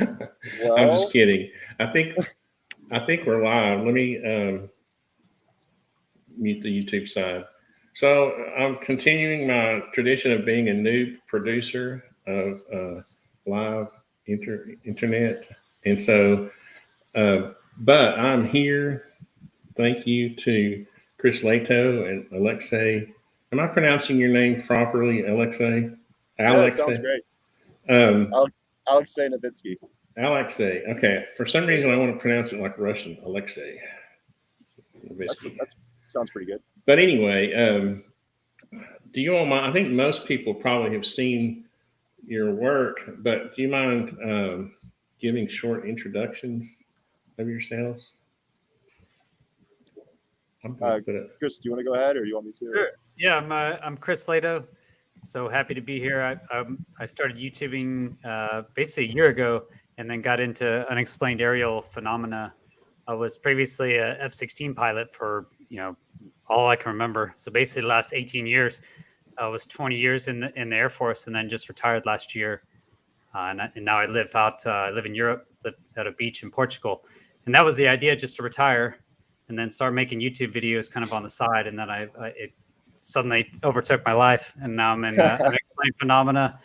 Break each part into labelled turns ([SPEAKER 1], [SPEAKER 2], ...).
[SPEAKER 1] Well,
[SPEAKER 2] I'm just kidding. I think we're live. Let me mute the YouTube side. So I'm continuing my tradition of being a new producer of live internet, and so, but I'm here. Thank you to Chris Lehto and Alexei. Am I pronouncing your name properly, Alexei?
[SPEAKER 1] yeah, that sounds great. Alexei Novitzki.
[SPEAKER 2] Alexei. Okay. For some reason, I want to pronounce it like Russian. Alexei.
[SPEAKER 1] That sounds pretty good.
[SPEAKER 2] But anyway, do you all mind? I think most people probably have seen your work, but do you mind giving short introductions of yourselves?
[SPEAKER 1] Chris, do you want to go ahead, or do you want me to?
[SPEAKER 3] Sure. Yeah, I'm Chris Lehto. So happy to be here. I started YouTubing basically a year ago, and then got into unexplained aerial phenomena. I was previously a F16 pilot for all I can remember. So basically, the last 18 years, I was 20 years in the Air Force, and then just retired last year. And now I live in Europe, live at a beach in Portugal, and that was the idea, just to retire, and then start making YouTube videos kind of on the side. And then it suddenly overtook my life, and now I'm in unexplained phenomena,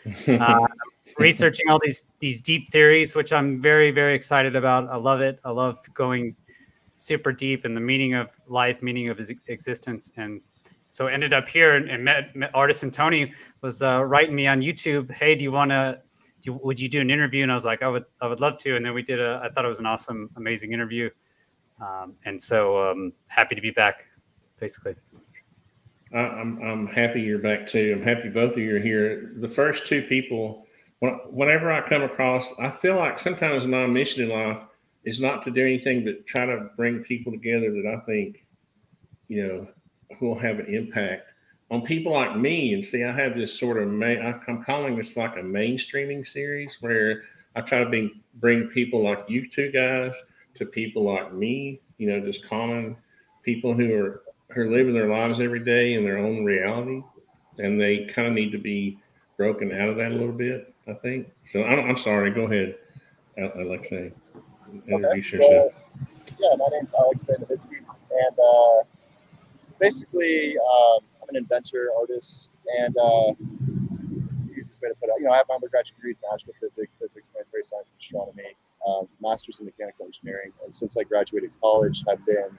[SPEAKER 3] researching all these deep theories, which I'm very, very excited about. I love it. I love going super deep in the meaning of life, meaning of existence. And so ended up here and met Artisan Tony was writing me on YouTube, hey, would you do an interview? And I was like, I would love to. And then we did I thought it was an awesome, amazing interview. And so happy to be back, basically.
[SPEAKER 2] I'm happy you're back too. I'm happy both of you are here. The first two people, whenever I come across, I feel like sometimes my mission in life is not to do anything but try to bring people together that I think, will have an impact on people like me. And see, I have this sort of, I'm calling this like a mainstreaming series where I try to bring people like you two guys to people like me, just common people who are living their lives every day in their own reality, and they kind of need to be broken out of that a little bit, I think. So I'm sorry. Go ahead, Alexei. Introduce yourself.
[SPEAKER 1] Yeah, my name's Alexei Novitzki, and basically I'm an inventor, artist, and it's the easiest way to put it. I have my undergraduate degrees in astrophysics, physics, planetary science, and astronomy, master's in mechanical engineering, and since I graduated college, I've been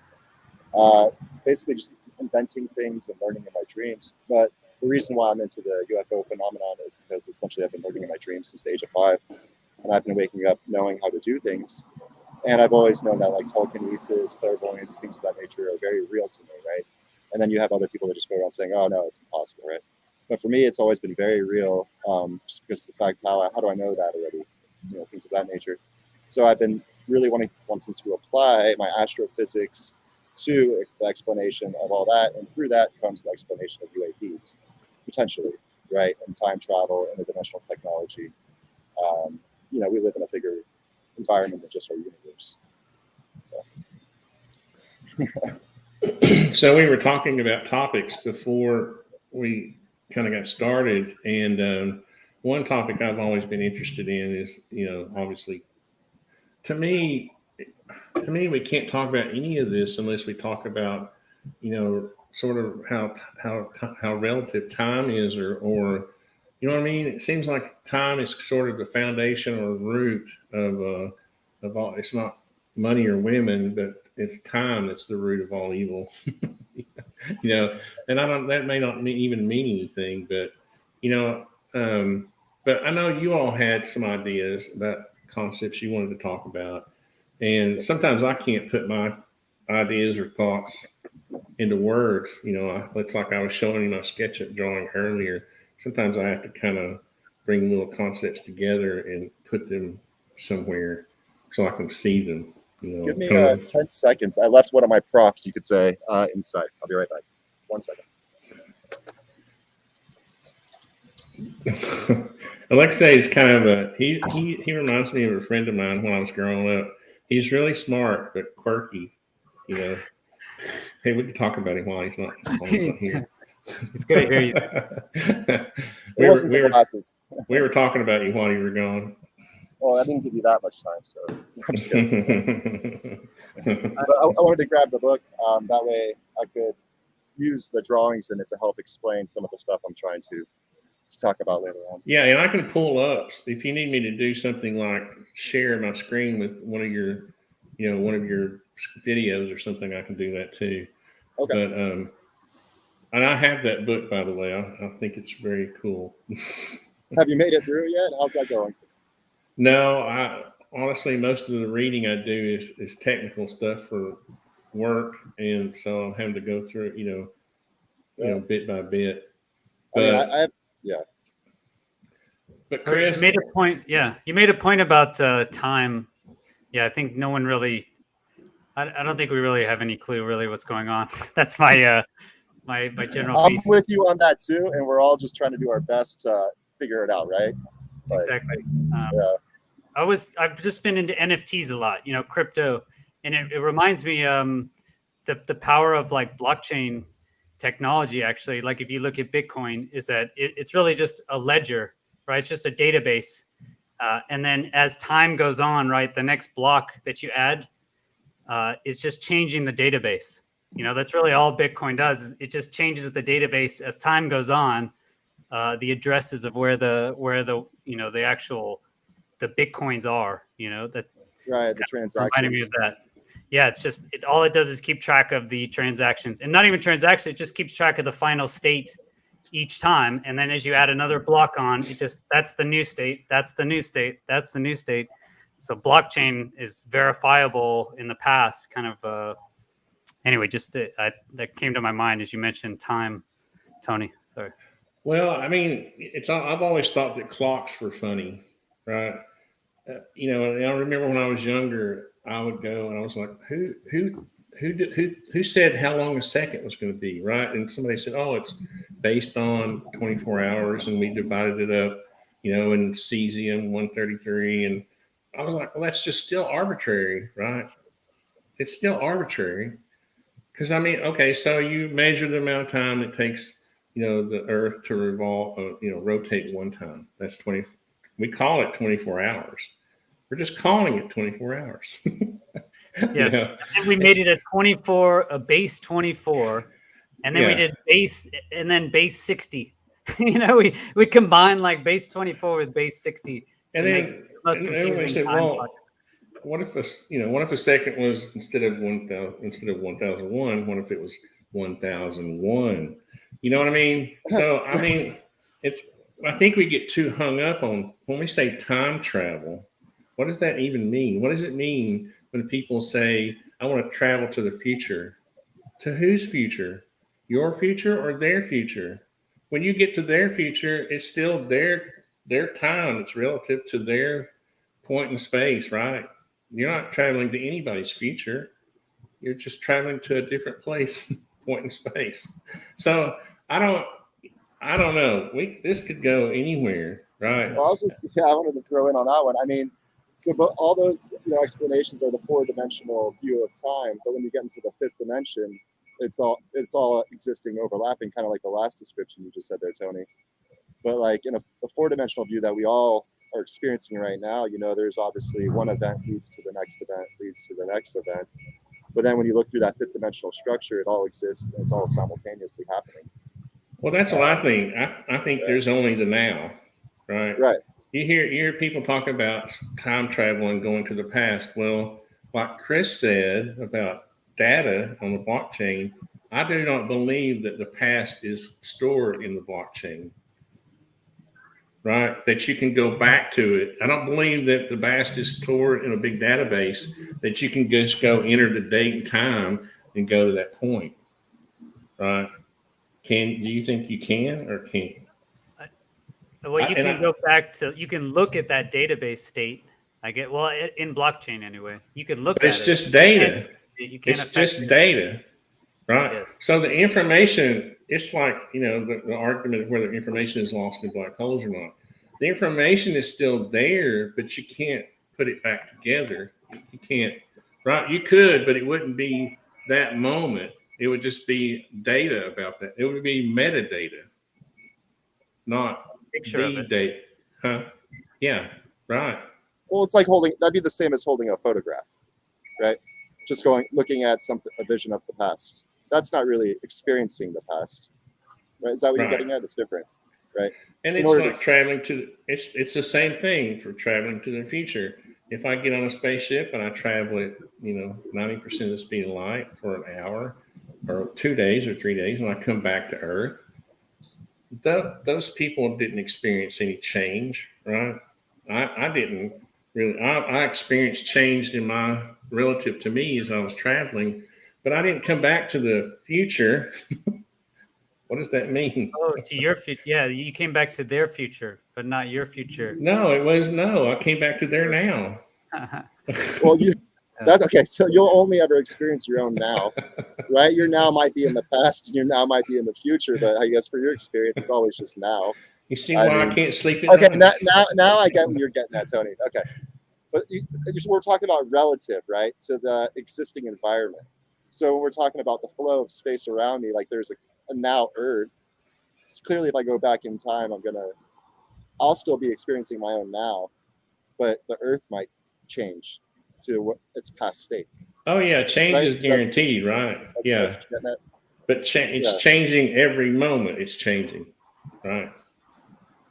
[SPEAKER 1] basically just inventing things and learning in my dreams. But the reason why I'm into the UFO phenomenon is because essentially I've been learning in my dreams since the age of 5, and I've been waking up knowing how to do things. And I've always known that like telekinesis, clairvoyance, things of that nature are very real to me, right? And then you have other people that just go around saying, "Oh no, it's impossible," right? But for me, it's always been very real, just because of the fact how do I know that already? Things of that nature. So I've been really wanting to apply my astrophysics to the explanation of all that, and through that comes the explanation of UAPs, potentially, right? And time travel, interdimensional technology. We live in a bigger environment than just our universe.
[SPEAKER 2] So we were talking about topics before we kind of got started, and one topic I've always been interested in is, obviously, to me, we can't talk about any of this unless we talk about, sort of how relative time is, or you know what I mean? It seems like time is sort of the foundation or root of all. It's not money or women, but it's time that's the root of all evil. And that may not even mean anything, but but I know you all had some ideas about concepts you wanted to talk about. And sometimes I can't put my ideas or thoughts into words. It's like I was showing you my SketchUp drawing earlier. Sometimes I have to kind of bring little concepts together and put them somewhere so I can see them.
[SPEAKER 1] Give me 10 seconds. I left one of my props, you could say, inside. I'll be right back. 1 second.
[SPEAKER 2] Alexei is kind of he reminds me of a friend of mine when I was growing up. He's really smart but quirky. Hey, we can talk about him while he's not here.
[SPEAKER 3] It's good to hear you.
[SPEAKER 2] we were talking about you while you were gone.
[SPEAKER 1] Well, I didn't give you that much time, so I'm just kidding. But I wanted to grab the book. That way I could use the drawings in it to help explain some of the stuff I'm trying to talk about later on.
[SPEAKER 2] Yeah, and I can pull up if you need me to do something like share my screen with one of your videos or something. I can do that too.
[SPEAKER 1] Okay.
[SPEAKER 2] But and I have that book, by the way. I think it's very cool.
[SPEAKER 1] Have you made it through yet? How's that going?
[SPEAKER 2] No, I honestly, most of the reading I do is technical stuff for work, and so I'm having to go through it, bit by bit. But
[SPEAKER 1] I have, yeah.
[SPEAKER 2] But Chris,
[SPEAKER 3] you made a point. Yeah, you made a point about time. Yeah, I think no one really. I don't think we really have any clue really what's going on. That's my my general.
[SPEAKER 1] I'm
[SPEAKER 3] thesis.
[SPEAKER 1] with you on that too, and we're all just trying to do our best to figure it out, right? But,
[SPEAKER 3] exactly.
[SPEAKER 1] Yeah.
[SPEAKER 3] I've just been into NFTs a lot, crypto, and it reminds me the power of like blockchain technology. Actually, like if you look at Bitcoin, is that it's really just a ledger, right? It's just a database, and then as time goes on, right, the next block that you add is just changing the database. That's really all Bitcoin does. Is it just changes the database as time goes on. The addresses of where the the actual the Bitcoins are, that
[SPEAKER 1] right, the transactions.
[SPEAKER 3] reminded me of that. Yeah, it's just all it does is keep track of the transactions, and not even transactions. It just keeps track of the final state each time, and then as you add another block on, that's the new state, that's the new state, that's the new state. So blockchain is verifiable in the past, kind of. Anyway, just that came to my mind as you mentioned time, Tony. Sorry.
[SPEAKER 2] Well, I mean, I've always thought that clocks were funny, right? And I remember when I was younger, I would go and I was like, who said how long a second was going to be, right? And somebody said, oh, it's based on 24 hours, and we divided it up, in cesium 133, and I was like, well, that's just still arbitrary, right? It's still arbitrary because okay, so you measure the amount of time it takes, the Earth to revolve, rotate one time. That's 20. We call it 24 hours. We're just calling it 24 hours.
[SPEAKER 3] Yeah. And we made it a base 24, and then we did base, and then base 60. We combined like base 24 with base 60.
[SPEAKER 2] And then they said, well, what if a second was instead of 1001, what if it was 1001? You know what I mean? So I think we get too hung up on when we say time travel. What does that even mean? What does it mean when people say, I want to travel to the future? To whose future? Your future or their future? When you get to their future, it's still their time. It's relative to their point in space, right? You're not traveling to anybody's future. You're just traveling to a different place, point in space. So I don't know. This could go anywhere, right?
[SPEAKER 1] Well, I wanted to throw in on that one. I mean, but all those explanations are the 4-dimensional view of time. But when you get into the 5th dimension, it's all existing, overlapping, kind of like the last description you just said there, Tony. But like in a 4-dimensional view that we all are experiencing right now, there's obviously one event leads to the next event, leads to the next event. But then when you look through that 5th dimensional structure, it all exists and it's all simultaneously happening.
[SPEAKER 2] Well, that's what I think. I think there's only the now, right?
[SPEAKER 1] Right.
[SPEAKER 2] You hear people talk about time travel and going to the past. Well, like Chris said about data on the blockchain, I do not believe that the past is stored in the blockchain, right? That you can go back to it. I don't believe that the past is stored in a big database that you can just go enter the date and time and go to that point, right? Do you think you can or can't?
[SPEAKER 3] Well, you can go back to, you can look at that database state. In blockchain anyway, you could look at it.
[SPEAKER 2] It's just data.
[SPEAKER 3] It's
[SPEAKER 2] just data, right? Yeah. So the information, it's like, the argument of whether information is lost in black holes or not. The information is still there, but you can't put it back together. You can't, right? You could, but it wouldn't be that moment. It would just be data about that. It would be metadata, not
[SPEAKER 3] picture of
[SPEAKER 2] the
[SPEAKER 3] it.
[SPEAKER 2] data. Huh? Yeah, right.
[SPEAKER 1] Well, it's like that'd be the same as holding a photograph, right? Just looking at a vision of the past. That's not really experiencing the past, right? Is that what you're getting at? It's different, right?
[SPEAKER 2] And
[SPEAKER 1] So
[SPEAKER 2] it's like traveling it's the same thing for traveling to the future. If I get on a spaceship and I travel at, 90% of the speed of light for an hour or 2 days or 3 days, and I come back to Earth, those people didn't experience any change, right? I didn't really. I experienced change in my relative to me as I was traveling, but I didn't come back to the future. What does that mean?
[SPEAKER 3] Oh, to your future. Yeah, you came back to their future, but not your future.
[SPEAKER 2] No, I came back to their now.
[SPEAKER 1] Well, that's okay. So you'll only ever experience your own now, right? Your now might be in the past, and your now might be in the future. But I guess for your experience, it's always just now.
[SPEAKER 2] You see why I can't sleep at
[SPEAKER 1] night?
[SPEAKER 2] night?
[SPEAKER 1] Now I get what you're getting at, Tony. Okay, but we're talking about relative, right, to the existing environment. So when we're talking about the flow of space around me, like there's a now Earth. Clearly, if I go back in time, I'll still be experiencing my own now, but the Earth might change to its past state.
[SPEAKER 2] Oh yeah, change is guaranteed, right? Yeah, but it's changing every moment. It's changing, right?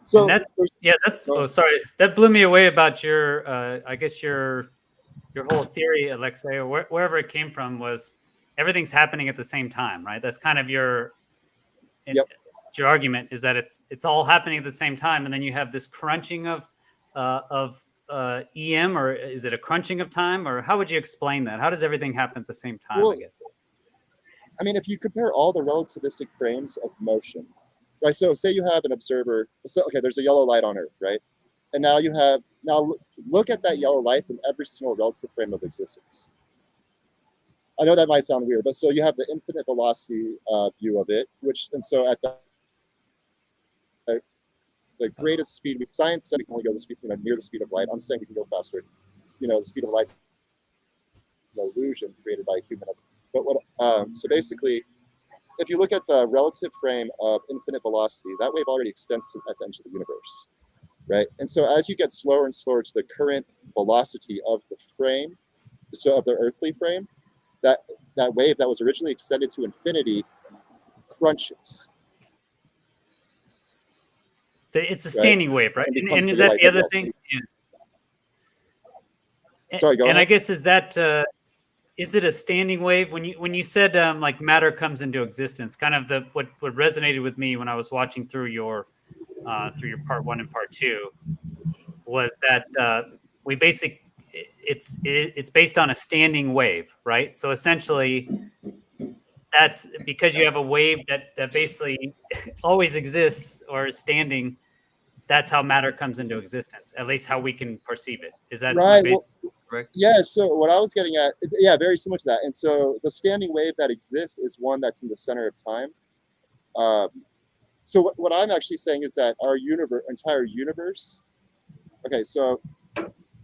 [SPEAKER 3] So sorry, that blew me away about your I guess your whole theory, Alexei, or wherever it came from, was everything's happening at the same time, right? That's kind of your argument, is that it's all happening at the same time, and then you have this crunching of EM, or is it a crunching of time, or how would you explain that? How does everything happen at the same time?
[SPEAKER 1] Well,
[SPEAKER 3] I guess.
[SPEAKER 1] I mean, if you compare all the relativistic frames of motion, right? So say you have an observer. So okay, there's a yellow light on Earth, right? And now look at that yellow light from every single relative frame of existence. I know that might sound weird, but so you have the infinite velocity view of it, and so at the greatest speed, science said we can only go the speed, near the speed of light. I'm saying we can go faster. The speed of light is an illusion created by human. But so basically, if you look at the relative frame of infinite velocity, that wave already extends at the edge of the universe, right? And so as you get slower and slower to the current velocity of the frame, so of the earthly frame, that wave that was originally extended to infinity crunches.
[SPEAKER 3] It's a standing wave, right? And is that the other thing? Yeah.
[SPEAKER 1] Sorry, go ahead.
[SPEAKER 3] And I guess is it a standing wave? When you said like matter comes into existence, kind of what resonated with me when I was watching through your part 1 and part 2 was that it's based on a standing wave, right? So essentially, that's because you have a wave that basically always exists or is standing. That's how matter comes into existence, at least how we can perceive it. Is that
[SPEAKER 1] right?
[SPEAKER 3] Correct?
[SPEAKER 1] Yeah. So what I was getting at, very similar to that. And so the standing wave that exists is one that's in the center of time. So what I'm actually saying is that our entire universe. Okay, so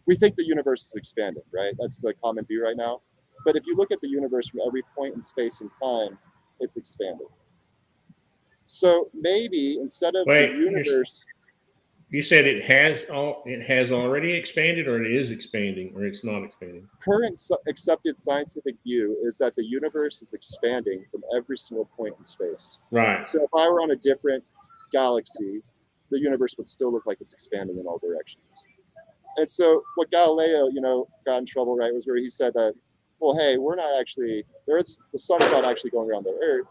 [SPEAKER 1] we think the universe is expanding, right? That's the common view right now. But if you look at the universe from every point in space and time, it's expanding. So maybe instead of the universe,
[SPEAKER 2] you said it has already expanded, or it is expanding, or it's not expanding.
[SPEAKER 1] Current accepted scientific view is that the universe is expanding from every single point in space.
[SPEAKER 2] Right.
[SPEAKER 1] So if I were on a different galaxy, the universe would still look like it's expanding in all directions. And so what Galileo, got in trouble, right, was where he said that, well, hey, we're not actually, the sun's not actually going around the Earth,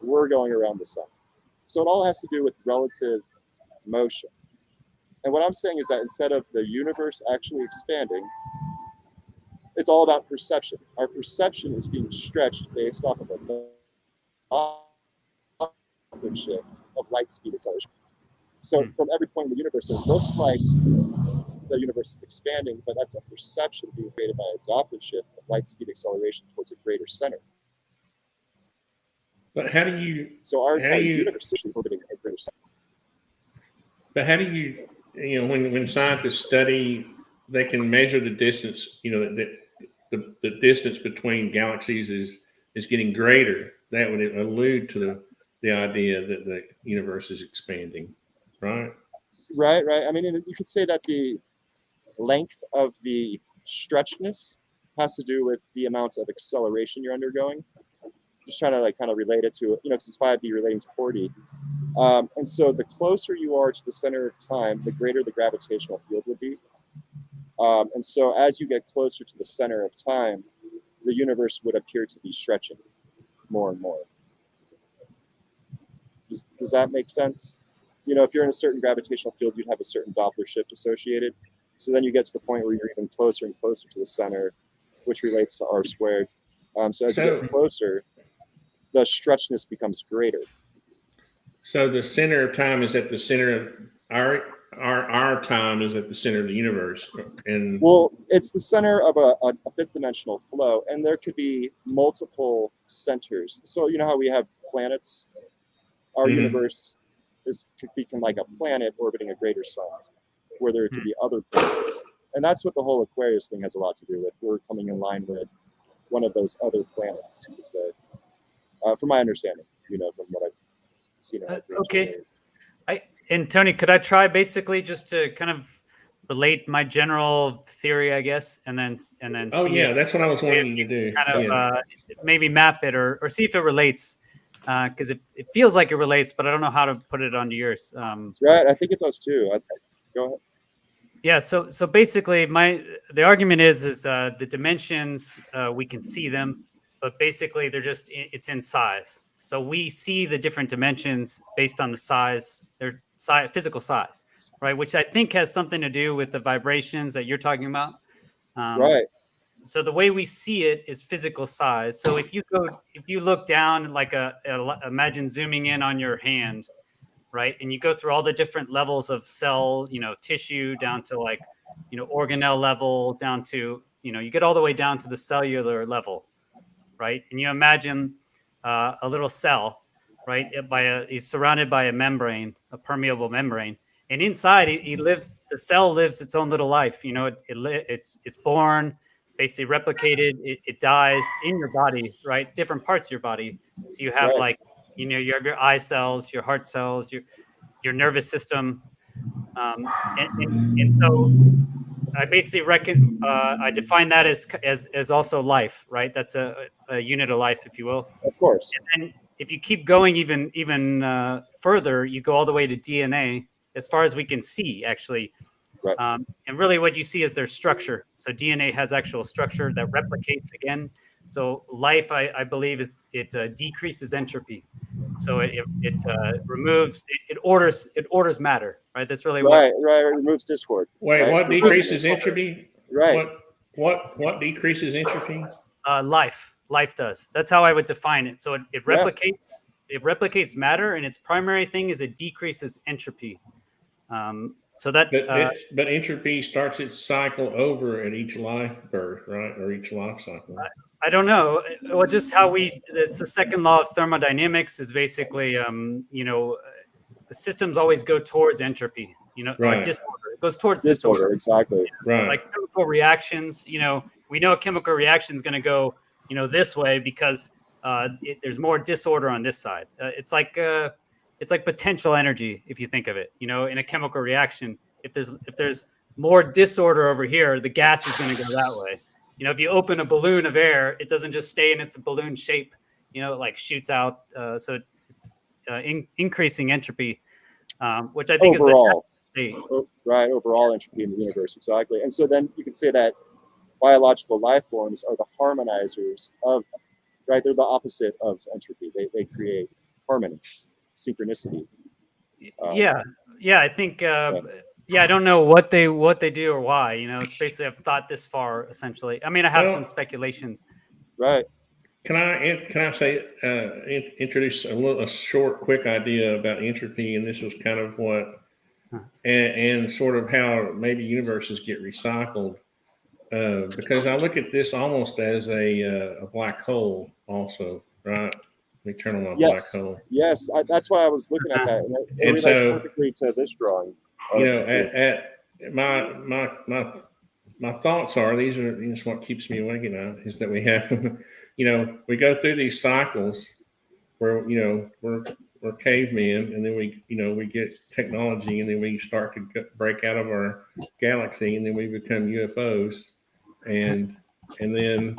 [SPEAKER 1] we're going around the sun. So it all has to do with relative motion. And what I'm saying is that instead of the universe actually expanding, it's all about perception. Our perception is being stretched based off of a shift of light speed acceleration. So from every point in the universe, it looks like the universe is expanding, but that's a perception being created by a Doppler shift of light speed acceleration towards a greater center.
[SPEAKER 2] But how do you?
[SPEAKER 1] So our entire universe is actually orbiting a greater center.
[SPEAKER 2] But how do you? When scientists study, they can measure the distance. The distance between galaxies is getting greater. That would allude to the idea that the universe is expanding, right?
[SPEAKER 1] Right. I mean, you could say that length of the stretchness has to do with the amount of acceleration you're undergoing. Just trying to like kind of relate it to, because it's 5D relating to 4D. And so the closer you are to the center of time, the greater the gravitational field would be. And so as you get closer to the center of time, the universe would appear to be stretching more and more. Does that make sense? If you're in a certain gravitational field, you'd have a certain Doppler shift associated. So then you get to the point where you're even closer and closer to the center, which relates to r squared. So as you get closer, the stretchness becomes greater.
[SPEAKER 2] So the center of time is at the center of our time is at the center of the universe. And
[SPEAKER 1] well, it's the center of a fifth dimensional flow, and there could be multiple centers. So you know how we have planets? Our universe could become like a planet orbiting a greater sun, where there could be other planets. And that's what the whole Aquarius thing has a lot to do with. We're coming in line with one of those other planets, you could say, from my understanding, from what I've seen.
[SPEAKER 3] Okay. And Tony, could I try basically just to kind of relate my general theory, I guess, and then
[SPEAKER 2] oh
[SPEAKER 3] see
[SPEAKER 2] yeah, that's what I was wanting you to do.
[SPEAKER 3] Kind of maybe map it or see if it relates, because it feels like it relates, but I don't know how to put it onto yours.
[SPEAKER 1] Right, I think it does too. Go ahead.
[SPEAKER 3] Yeah, so basically the argument is the dimensions, we can see them, but basically it's in size. So we see the different dimensions based on the size, their physical size, right? Which I think has something to do with the vibrations that you're talking about.
[SPEAKER 1] Right.
[SPEAKER 3] So the way we see it is physical size. So if you look down, like imagine zooming in on your hand, right? And you go through all the different levels of cell, tissue down to like, organelle level down to, you get all the way down to the cellular level, right? And you imagine a little cell, right? He's surrounded by a membrane, a permeable membrane, and inside the cell lives its own little life. It's born, basically replicated. It dies in your body, right? Different parts of your body. So you have you have your eye cells, your heart cells, your nervous system, and so I basically I define that as also life, right? That's a unit of life, if you will.
[SPEAKER 1] Of course.
[SPEAKER 3] And then if you keep going even further, you go all the way to DNA, as far as we can see, actually.
[SPEAKER 1] Right.
[SPEAKER 3] And really, what you see is their structure. So DNA has actual structure that replicates again. So life, I believe, it decreases entropy. So it removes, it orders matter, right? That's really
[SPEAKER 1] right. It removes discord.
[SPEAKER 2] Wait,
[SPEAKER 1] right?
[SPEAKER 2] What decreases entropy?
[SPEAKER 1] Right.
[SPEAKER 2] What decreases entropy?
[SPEAKER 3] Life does. That's how I would define it. So it replicates. It replicates matter, and its primary thing is it decreases entropy. So that,
[SPEAKER 2] but entropy starts its cycle over at each life birth, right, or each life cycle.
[SPEAKER 3] I don't know. Well, just how it's the second law of thermodynamics is basically, the systems always go towards entropy,
[SPEAKER 2] right.
[SPEAKER 3] Disorder. It goes towards
[SPEAKER 1] disorder. Exactly.
[SPEAKER 2] Right.
[SPEAKER 3] Like chemical reactions, we know a chemical reaction is going to go, this way because there's more disorder on this side. It's like potential energy, if you think of it, in a chemical reaction. If there's more disorder over here, the gas is going to go that way. If you open a balloon of air, it doesn't just stay in its balloon shape. It like shoots out. So increasing entropy, which I think
[SPEAKER 1] overall,
[SPEAKER 3] is
[SPEAKER 1] right. Overall entropy in the universe, exactly. And so then you can say that biological life forms are the harmonizers of, right? They're the opposite of entropy. They create harmony, synchronicity.
[SPEAKER 3] I think. I don't know what they do or why. It's basically I've thought this far essentially. I mean, I have some speculations.
[SPEAKER 1] Right.
[SPEAKER 2] Can I say introduce a short, quick idea about entropy, and this was kind of what, and sort of how maybe universes get recycled, because I look at this almost as a black hole, also, right? Let me turn on my black hole.
[SPEAKER 1] Yes, that's why I was looking at that, and it relates perfectly to this drawing.
[SPEAKER 2] My thoughts are, these are what keeps me awake at night, is that we have, we go through these cycles where, we're we're cavemen, and then we get technology, and then we start to break out of our galaxy, and then we become UFOs, and then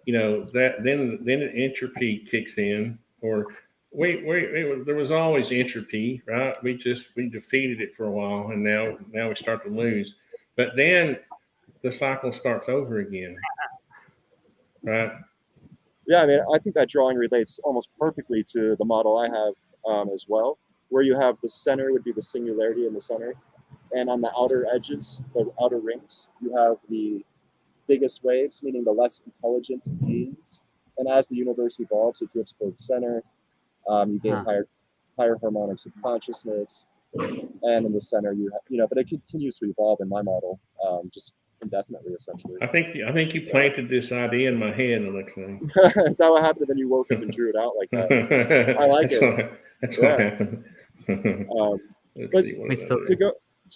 [SPEAKER 2] then entropy kicks in, or there was always entropy, right? We defeated it for a while, and now we start to lose, but then the cycle starts over again, right?
[SPEAKER 1] Yeah, I mean, I think that drawing relates almost perfectly to the model I have as well, where you have the center would be the singularity in the center, and on the outer edges, the outer rings, you have the biggest waves, meaning the less intelligent beings. And as the universe evolves, it drifts towards center. You gain higher harmonics of consciousness, and in the center, but it continues to evolve in my model, just indefinitely, essentially.
[SPEAKER 2] I think you planted this idea in my head, Alexei.
[SPEAKER 1] Is that what happened when you woke up and drew it out like that? I like it.
[SPEAKER 2] That's what happened.
[SPEAKER 1] To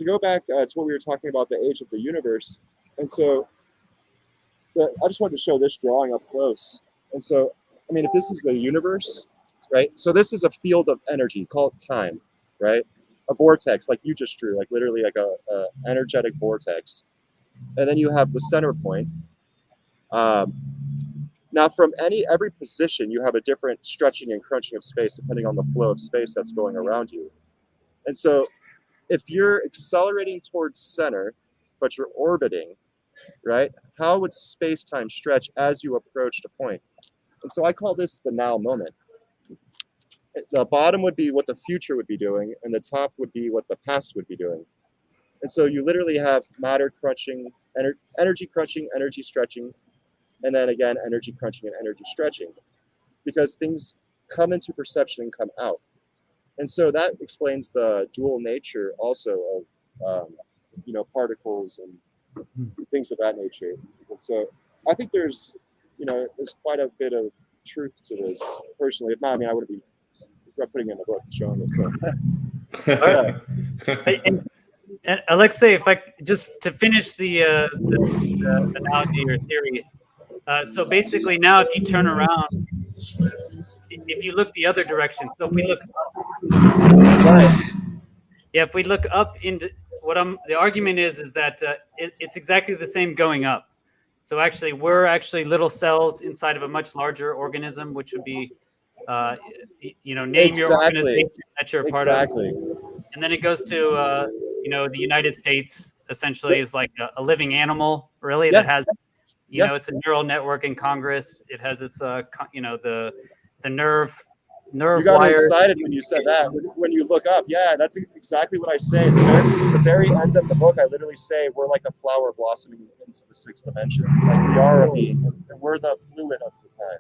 [SPEAKER 1] go back to what we were talking about, the age of the universe, and so I just wanted to show this drawing up close. And so, I mean, if this is the universe, right? So this is a field of energy, call it time, right? A vortex, like you just drew, like literally like a energetic vortex. And then you have the center point. Now, from every position, you have a different stretching and crunching of space depending on the flow of space that's going around you. And so, if you're accelerating towards center, but you're orbiting, right? How would space-time stretch as you approached a point? And so I call this the now moment. The bottom would be what the future would be doing, and the top would be what the past would be doing. And so you literally have matter crunching, energy crunching, energy stretching, and then again, energy crunching and energy stretching, because things come into perception and come out. And so that explains the dual nature also of, particles and things of that nature. And so I think there's quite a bit of truth to this personally. If not, I mean, I wouldn't be putting it in the book and showing it. So.
[SPEAKER 3] And Alexei, if I just to finish the analogy or theory, so basically now if you turn around, if you look the other direction, so if we look up, if we look up into the argument is that it's exactly the same going up. So actually, we're actually little cells inside of a much larger organism, which would be, name your organization that you're a part of. And then it goes to, the United States essentially is like a living animal, really, that has, it's a neural network in Congress. It has its, the nerve
[SPEAKER 1] you got
[SPEAKER 3] wire.
[SPEAKER 1] Excited when you said that. When you look up, that's exactly what I say. The very end of the book, I literally say we're like a flower blossoming into the sixth dimension. Like we are a being, and we're the fluid of the time.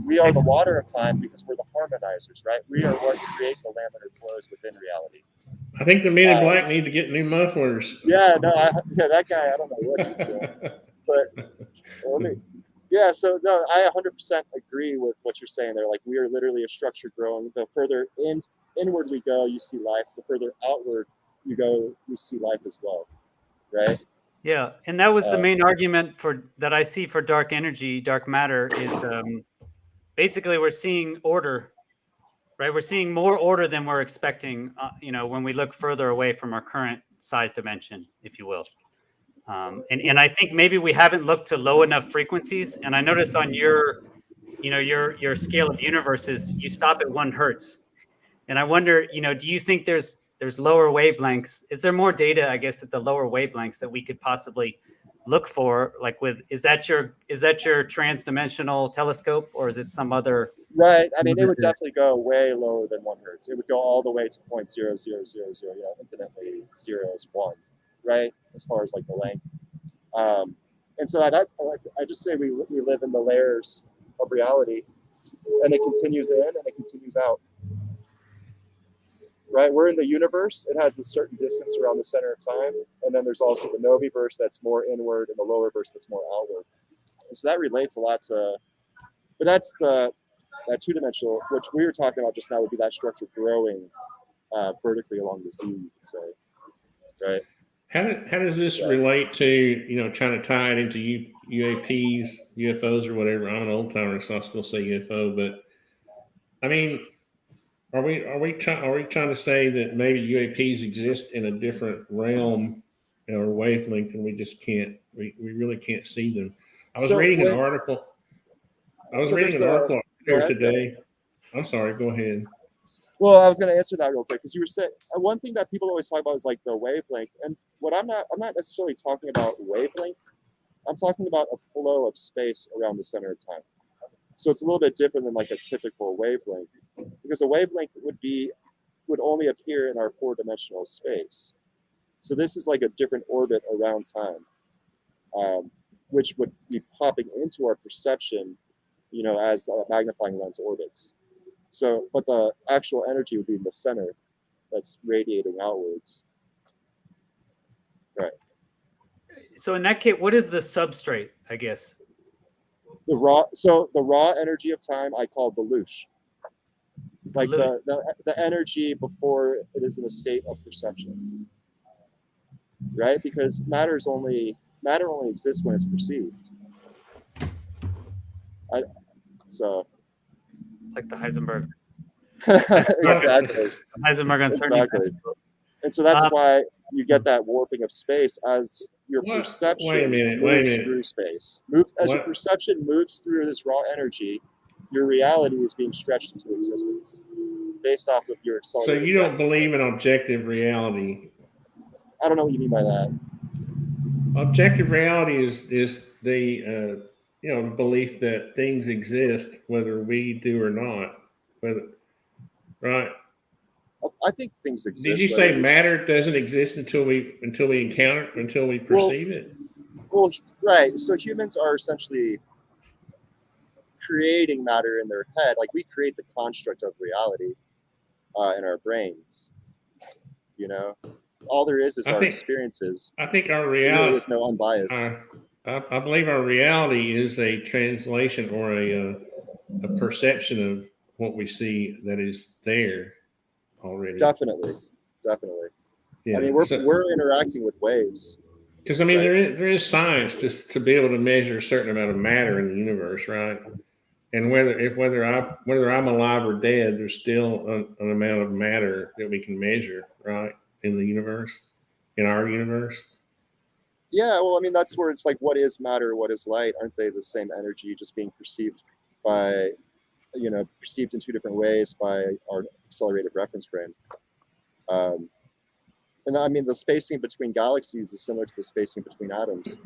[SPEAKER 1] We are the water of time because we're the harmonizers, right? We are what create the laminar flows within reality.
[SPEAKER 2] I think the men in black need to get new mufflers.
[SPEAKER 1] That guy, I don't know what he's doing. But so no, I 100% agree with what you're saying there. Like we are literally a structure growing. The further inward we go, you see life. The further outward you go, you see life as well, right?
[SPEAKER 3] Yeah, and that was the main argument that I see for dark energy, dark matter is basically we're seeing order, right? We're seeing more order than we're expecting, when we look further away from our current size dimension, if you will. And I think maybe we haven't looked to low enough frequencies. And I noticed on your scale of universes, you stop at 1 hertz. And I wonder, do you think there's lower wavelengths? Is there more data, I guess, at the lower wavelengths that we could possibly look for? Like is that your transdimensional telescope, or is it some other?
[SPEAKER 1] Right. I mean, it would definitely go way lower than 1 hertz. It would go all the way to 0.0000, infinitely zeros 1. Right, as far as like the length, and so that's like I just say we live in the layers of reality, and it continues in and it continues out. Right, we're in the universe. It has a certain distance around the center of time, and then there's also the Noviverse that's more inward, and the lower verse that's more outward. And so that relates a lot to, but that's that two-dimensional, which we were talking about just now, would be that structure growing vertically along the Z, you could say, right?
[SPEAKER 2] How does this relate to, trying to tie it into UAPs, UFOs, or whatever? I'm an old timer, so I'll still say UFO. But I mean, Are we trying to say that maybe UAPs exist in a different realm or wavelength, and we just can't we really can't see them? I was
[SPEAKER 1] So
[SPEAKER 2] reading an
[SPEAKER 1] when,
[SPEAKER 2] article. I was
[SPEAKER 1] so
[SPEAKER 2] reading
[SPEAKER 1] there's
[SPEAKER 2] an
[SPEAKER 1] the
[SPEAKER 2] article
[SPEAKER 1] go
[SPEAKER 2] earlier
[SPEAKER 1] ahead.
[SPEAKER 2] today. I'm sorry. Go ahead.
[SPEAKER 1] Well, I was going to answer that real quick because you were saying one thing that people always talk about is like the wavelength, and what I'm not necessarily talking about wavelength. I'm talking about a flow of space around the center of time. So it's a little bit different than like a typical wavelength, because a wavelength would only appear in our four-dimensional space. So this is like a different orbit around time, which would be popping into our perception, as magnifying lens orbits. So, but the actual energy would be in the center that's radiating outwards. Right.
[SPEAKER 3] So in that case, what is the substrate, I guess?
[SPEAKER 1] The raw energy of time I call the loosh. Like the energy before it is in a state of perception. Right? Because matter only exists when it's perceived.
[SPEAKER 3] Like the Heisenberg.
[SPEAKER 1] Exactly.
[SPEAKER 3] Heisenberg uncertainty.
[SPEAKER 1] Exactly. And so that's why you get that warping of space as your perception moves through space. As your perception moves through this raw energy, your reality is being stretched into existence based off of your accelerated.
[SPEAKER 2] So you don't believe in objective reality?
[SPEAKER 1] I don't know what you mean by that.
[SPEAKER 2] Objective reality is the belief that things exist whether we do or not. Right?
[SPEAKER 1] I think things exist.
[SPEAKER 2] Did you say matter doesn't exist until we perceive it?
[SPEAKER 1] Well, right. So humans are essentially creating matter in their head. Like we create the construct of reality in our brains. All there is our experiences.
[SPEAKER 2] I think our reality.
[SPEAKER 1] There is no unbiased.
[SPEAKER 2] I believe our reality is a translation or a perception of what we see that is there already.
[SPEAKER 1] Definitely. Yeah. I mean, we're interacting with waves.
[SPEAKER 2] Because right? there is science to be able to measure a certain amount of matter in the universe, right? And whether I'm alive or dead, there's still an amount of matter that we can measure, right, in the universe, in our universe.
[SPEAKER 1] Yeah, well, I mean, that's where it's like, what is matter, what is light? Aren't they the same energy, just being perceived perceived in two different ways by our accelerated reference frame? And I mean, the spacing between galaxies is similar to the spacing between atoms.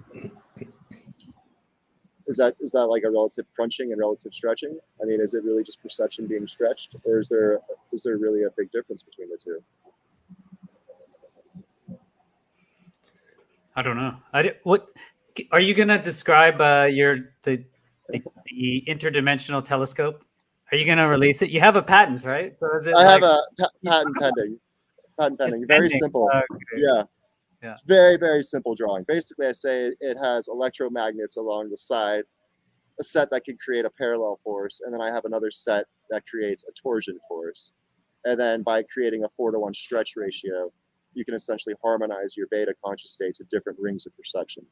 [SPEAKER 1] Is that like a relative crunching and relative stretching? I mean, is it really just perception being stretched, or is there really a big difference between the two?
[SPEAKER 3] I don't know. What are you going to describe the interdimensional telescope? Are you going to release it? You have a patent, right? So is it?
[SPEAKER 1] I have a patent pending. Very simple. Yeah. It's very, very simple drawing. Basically, I say it has electromagnets along the side, a set that can create a parallel force, and then I have another set that creates a torsion force. And then by creating a 4-to-1 stretch ratio, you can essentially harmonize your beta conscious state to different rings of perception.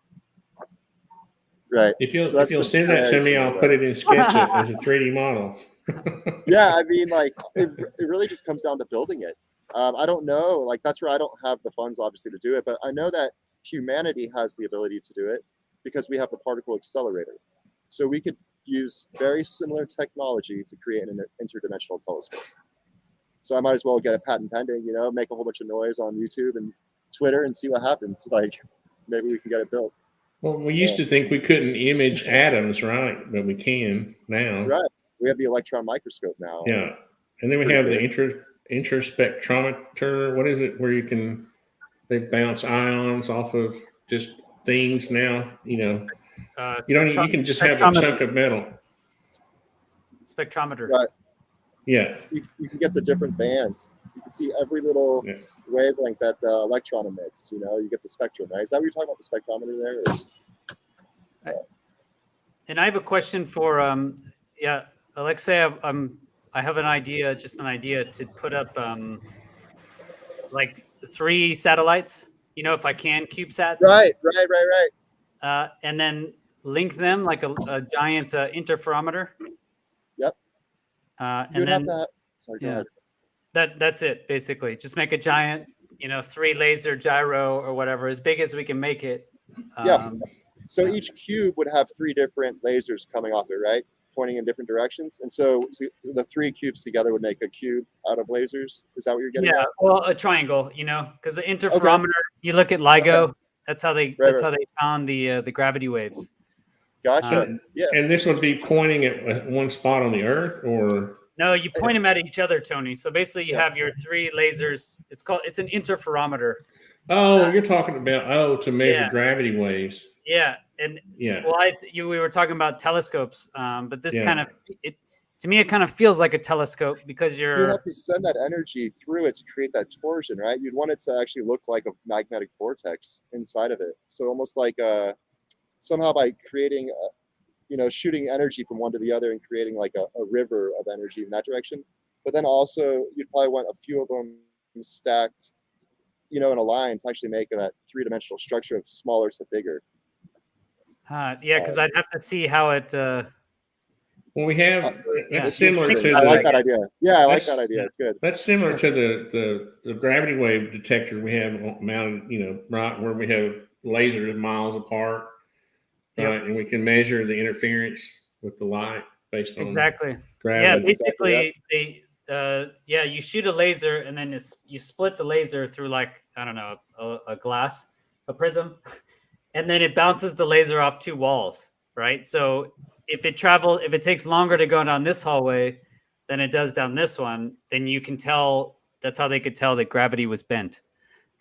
[SPEAKER 1] Right.
[SPEAKER 2] If you'll send that to me, I'll put it in SketchUp as a 3D model.
[SPEAKER 1] Yeah, I mean, like it really just comes down to building it. I don't know, like that's where I don't have the funds obviously to do it, but I know that humanity has the ability to do it because we have the particle accelerator. So we could use very similar technology to create an interdimensional telescope. So I might as well get a patent pending, make a whole bunch of noise on YouTube and Twitter and see what happens. Like maybe we can get it built.
[SPEAKER 2] Well, we used to think we couldn't image atoms, right? But we can now.
[SPEAKER 1] Right. We have the electron microscope now.
[SPEAKER 2] Yeah. And then we have the introspectrometer. What is it? Where they bounce ions off of just things now. You can just have a chunk of metal.
[SPEAKER 3] Spectrometer.
[SPEAKER 1] Right.
[SPEAKER 2] Yeah.
[SPEAKER 1] You can get the different bands. You can see every little wavelength that the electron emits. You get the spectrum, right? Is that what you're talking about, the spectrometer there?
[SPEAKER 3] And I have a question for Alexei. I have an idea to put up like 3 satellites. If I can, CubeSats.
[SPEAKER 1] Right.
[SPEAKER 3] And then link them like a giant interferometer.
[SPEAKER 1] Yep.
[SPEAKER 3] And then,
[SPEAKER 1] sorry, go ahead.
[SPEAKER 3] That's it, basically. Just make a giant, 3 laser gyro or whatever, as big as we can make it.
[SPEAKER 1] Yeah. So
[SPEAKER 3] yeah.
[SPEAKER 1] each cube would have 3 different lasers coming off it, right? Pointing in different directions. And so the 3 cubes together would make a cube out of lasers. Is that what you're getting
[SPEAKER 3] Yeah,
[SPEAKER 1] at?
[SPEAKER 3] well, a triangle, because the interferometer, you look at LIGO, that's how they how they found the gravity waves.
[SPEAKER 1] Gotcha. Yeah.
[SPEAKER 2] And this would be pointing at one spot on the Earth, or
[SPEAKER 3] no, you point them at each other, Tony. So basically, you have your 3 lasers. It's an interferometer.
[SPEAKER 2] Oh, you're talking about to measure
[SPEAKER 3] Yeah.
[SPEAKER 2] gravity waves.
[SPEAKER 3] Yeah, and well, we were talking about telescopes, but this kind of to me it kind of feels like a telescope because
[SPEAKER 1] you have to send that energy through it to create that torsion, right? You'd want it to actually look like a magnetic vortex inside of it. So almost like somehow by creating, shooting energy from one to the other and creating like a river of energy in that direction. But then also you'd probably want a few of them stacked, in a line to actually make that 3-dimensional structure of smaller to bigger.
[SPEAKER 3] Yeah, because I'd have to see how it.
[SPEAKER 2] Well, we have that's similar to.
[SPEAKER 1] I like that idea. Yeah, I like that idea. It's good.
[SPEAKER 2] That's similar to the gravity wave detector we have mounted, right where we have lasers miles apart, right, and we can measure the interference with the light based on
[SPEAKER 3] gravity.
[SPEAKER 2] Yeah,
[SPEAKER 3] basically you shoot a laser and then you split the laser through like I don't know a glass, a prism. And then it bounces the laser off 2 walls, right? So if it takes longer to go down this hallway than it does down this one, then you can tell. That's how they could tell that gravity was bent,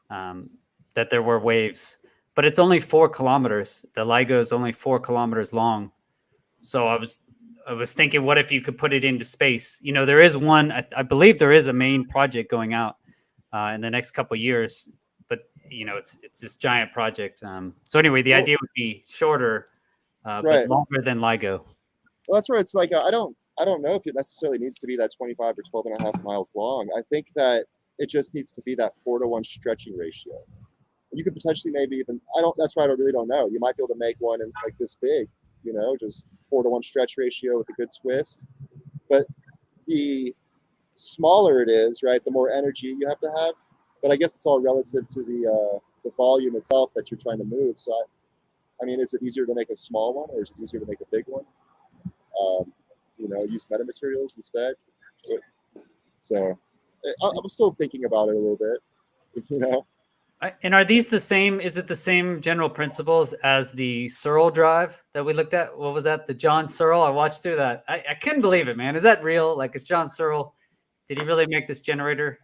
[SPEAKER 3] that there were waves. But it's only 4 kilometers. The LIGO is only 4 kilometers long. So I was thinking, what if you could put it into space? There is one. I believe there is a main project going out in the next couple of years. But it's this giant project. So anyway, the idea would be shorter, but longer than LIGO.
[SPEAKER 1] Well, that's right. It's like I don't know if it necessarily needs to be that 25 or 12.5 miles long. I think that it just needs to be that 4-to-1 stretching ratio. You could potentially maybe even That's why I really don't know. You might be able to make one in like this big, just 4-to-1 stretch ratio with a good twist. But the smaller it is, right, the more energy you have to have. But I guess it's all relative to the volume itself that you're trying to move. So, I mean, is it easier to make a small one or is it easier to make a big one? Use metamaterials instead. So, I'm still thinking about it a little bit.
[SPEAKER 3] And are these the same? Is it the same general principles as the Searle drive that we looked at? What was that? The John Searle? I watched through that. I couldn't believe it, man. Is that real? Like, is John Searle? Did he really make this generator?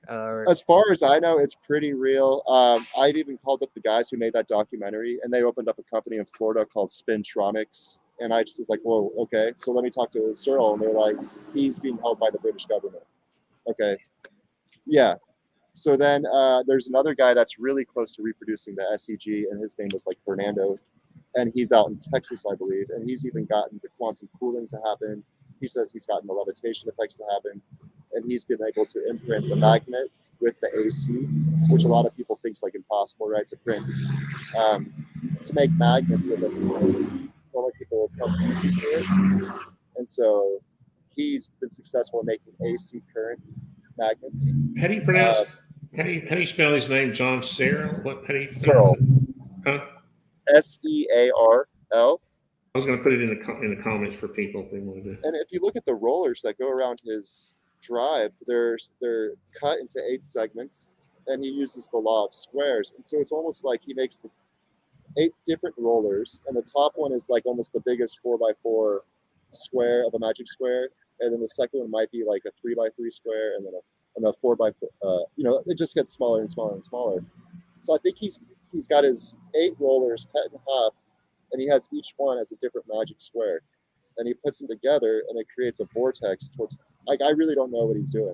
[SPEAKER 1] As far as I know, it's pretty real. I've even called up the guys who made that documentary, and they opened up a company in Florida called Spintronics. And I just was like, whoa, okay. So let me talk to Searle. And they're like, he's being held by the British government. Okay. Yeah. So then there's another guy that's really close to reproducing the SEG, and his name was like Fernando. And he's out in Texas, I believe. And he's even gotten the quantum cooling to happen. He says he's gotten the levitation effects to happen. And he's been able to imprint the magnets with the AC, which a lot of people think is like impossible, right? To print, to make magnets with an AC. Only people come DC current. And so he's been successful in making AC current magnets.
[SPEAKER 2] How do you pronounce? How do you spell his name? John Searle? How do you
[SPEAKER 1] Searle?
[SPEAKER 2] Huh?
[SPEAKER 1] Searl.
[SPEAKER 2] I was going to put it in the comments for people if they wanted to.
[SPEAKER 1] And if you look at the rollers that go around his drive, they're cut into 8 segments, and he uses the law of squares. And so it's almost like he makes the 8 different rollers, and the top one is like almost the biggest 4x4 square of a magic square, and then the second one might be like a 3x3 square, and then a 4x4. It just gets smaller and smaller and smaller. So I think he's got his 8 rollers cut in half, and he has each one as a different magic square, and he puts them together, and it creates a vortex towards. Like, I really don't know what he's doing,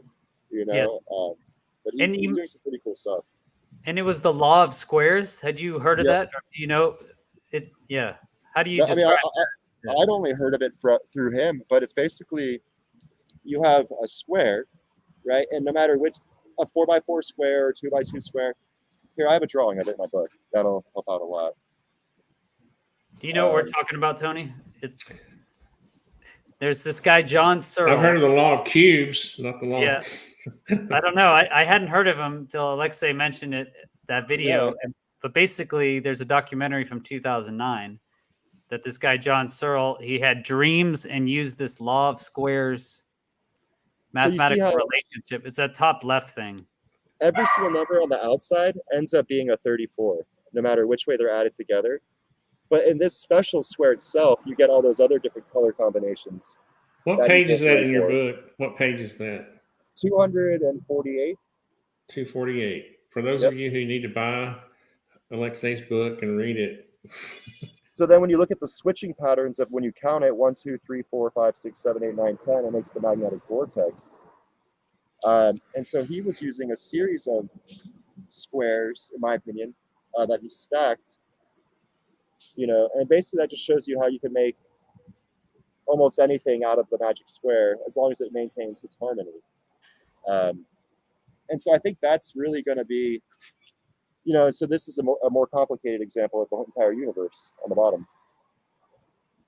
[SPEAKER 1] but he's doing some pretty cool stuff.
[SPEAKER 3] And it was the law of squares. Had you heard of that? Or, it? Yeah. How do you describe it?
[SPEAKER 1] I'd only heard of it through him, but it's basically you have a square, right? And no matter which, a 4x4 square or 2x2 square. Here, I have a drawing of it in my book. That'll help out a lot.
[SPEAKER 3] Do you know what we're talking about, Tony? There's this guy, John Searle.
[SPEAKER 2] I've heard of the law of cubes, not the law.
[SPEAKER 3] Yeah. I don't know. I hadn't heard of him until Alexei mentioned it, that video. But basically, there's a documentary from 2009 that this guy, John Searle, he had dreams and used this law of squares mathematical relationship. It's that top left thing.
[SPEAKER 1] Every single number on the outside ends up being a 34, no matter which way they're added together. But in this special square itself, you get all those other different color combinations.
[SPEAKER 2] What page is that in your book? What page is that?
[SPEAKER 1] 248.
[SPEAKER 2] 248. For those of you who need to buy Alexei's book and read it.
[SPEAKER 1] So then when you look at the switching patterns of when you count it, 1, 2, 3, 4, 5, 6, 7, 8, 9, 10, it makes the magnetic vortex. And so he was using a series of squares, in my opinion, that he stacked, and basically that just shows you how you can make almost anything out of the magic square as long as it maintains its harmony. And so I think that's really going to be, so this is a more complicated example of the entire universe on the bottom.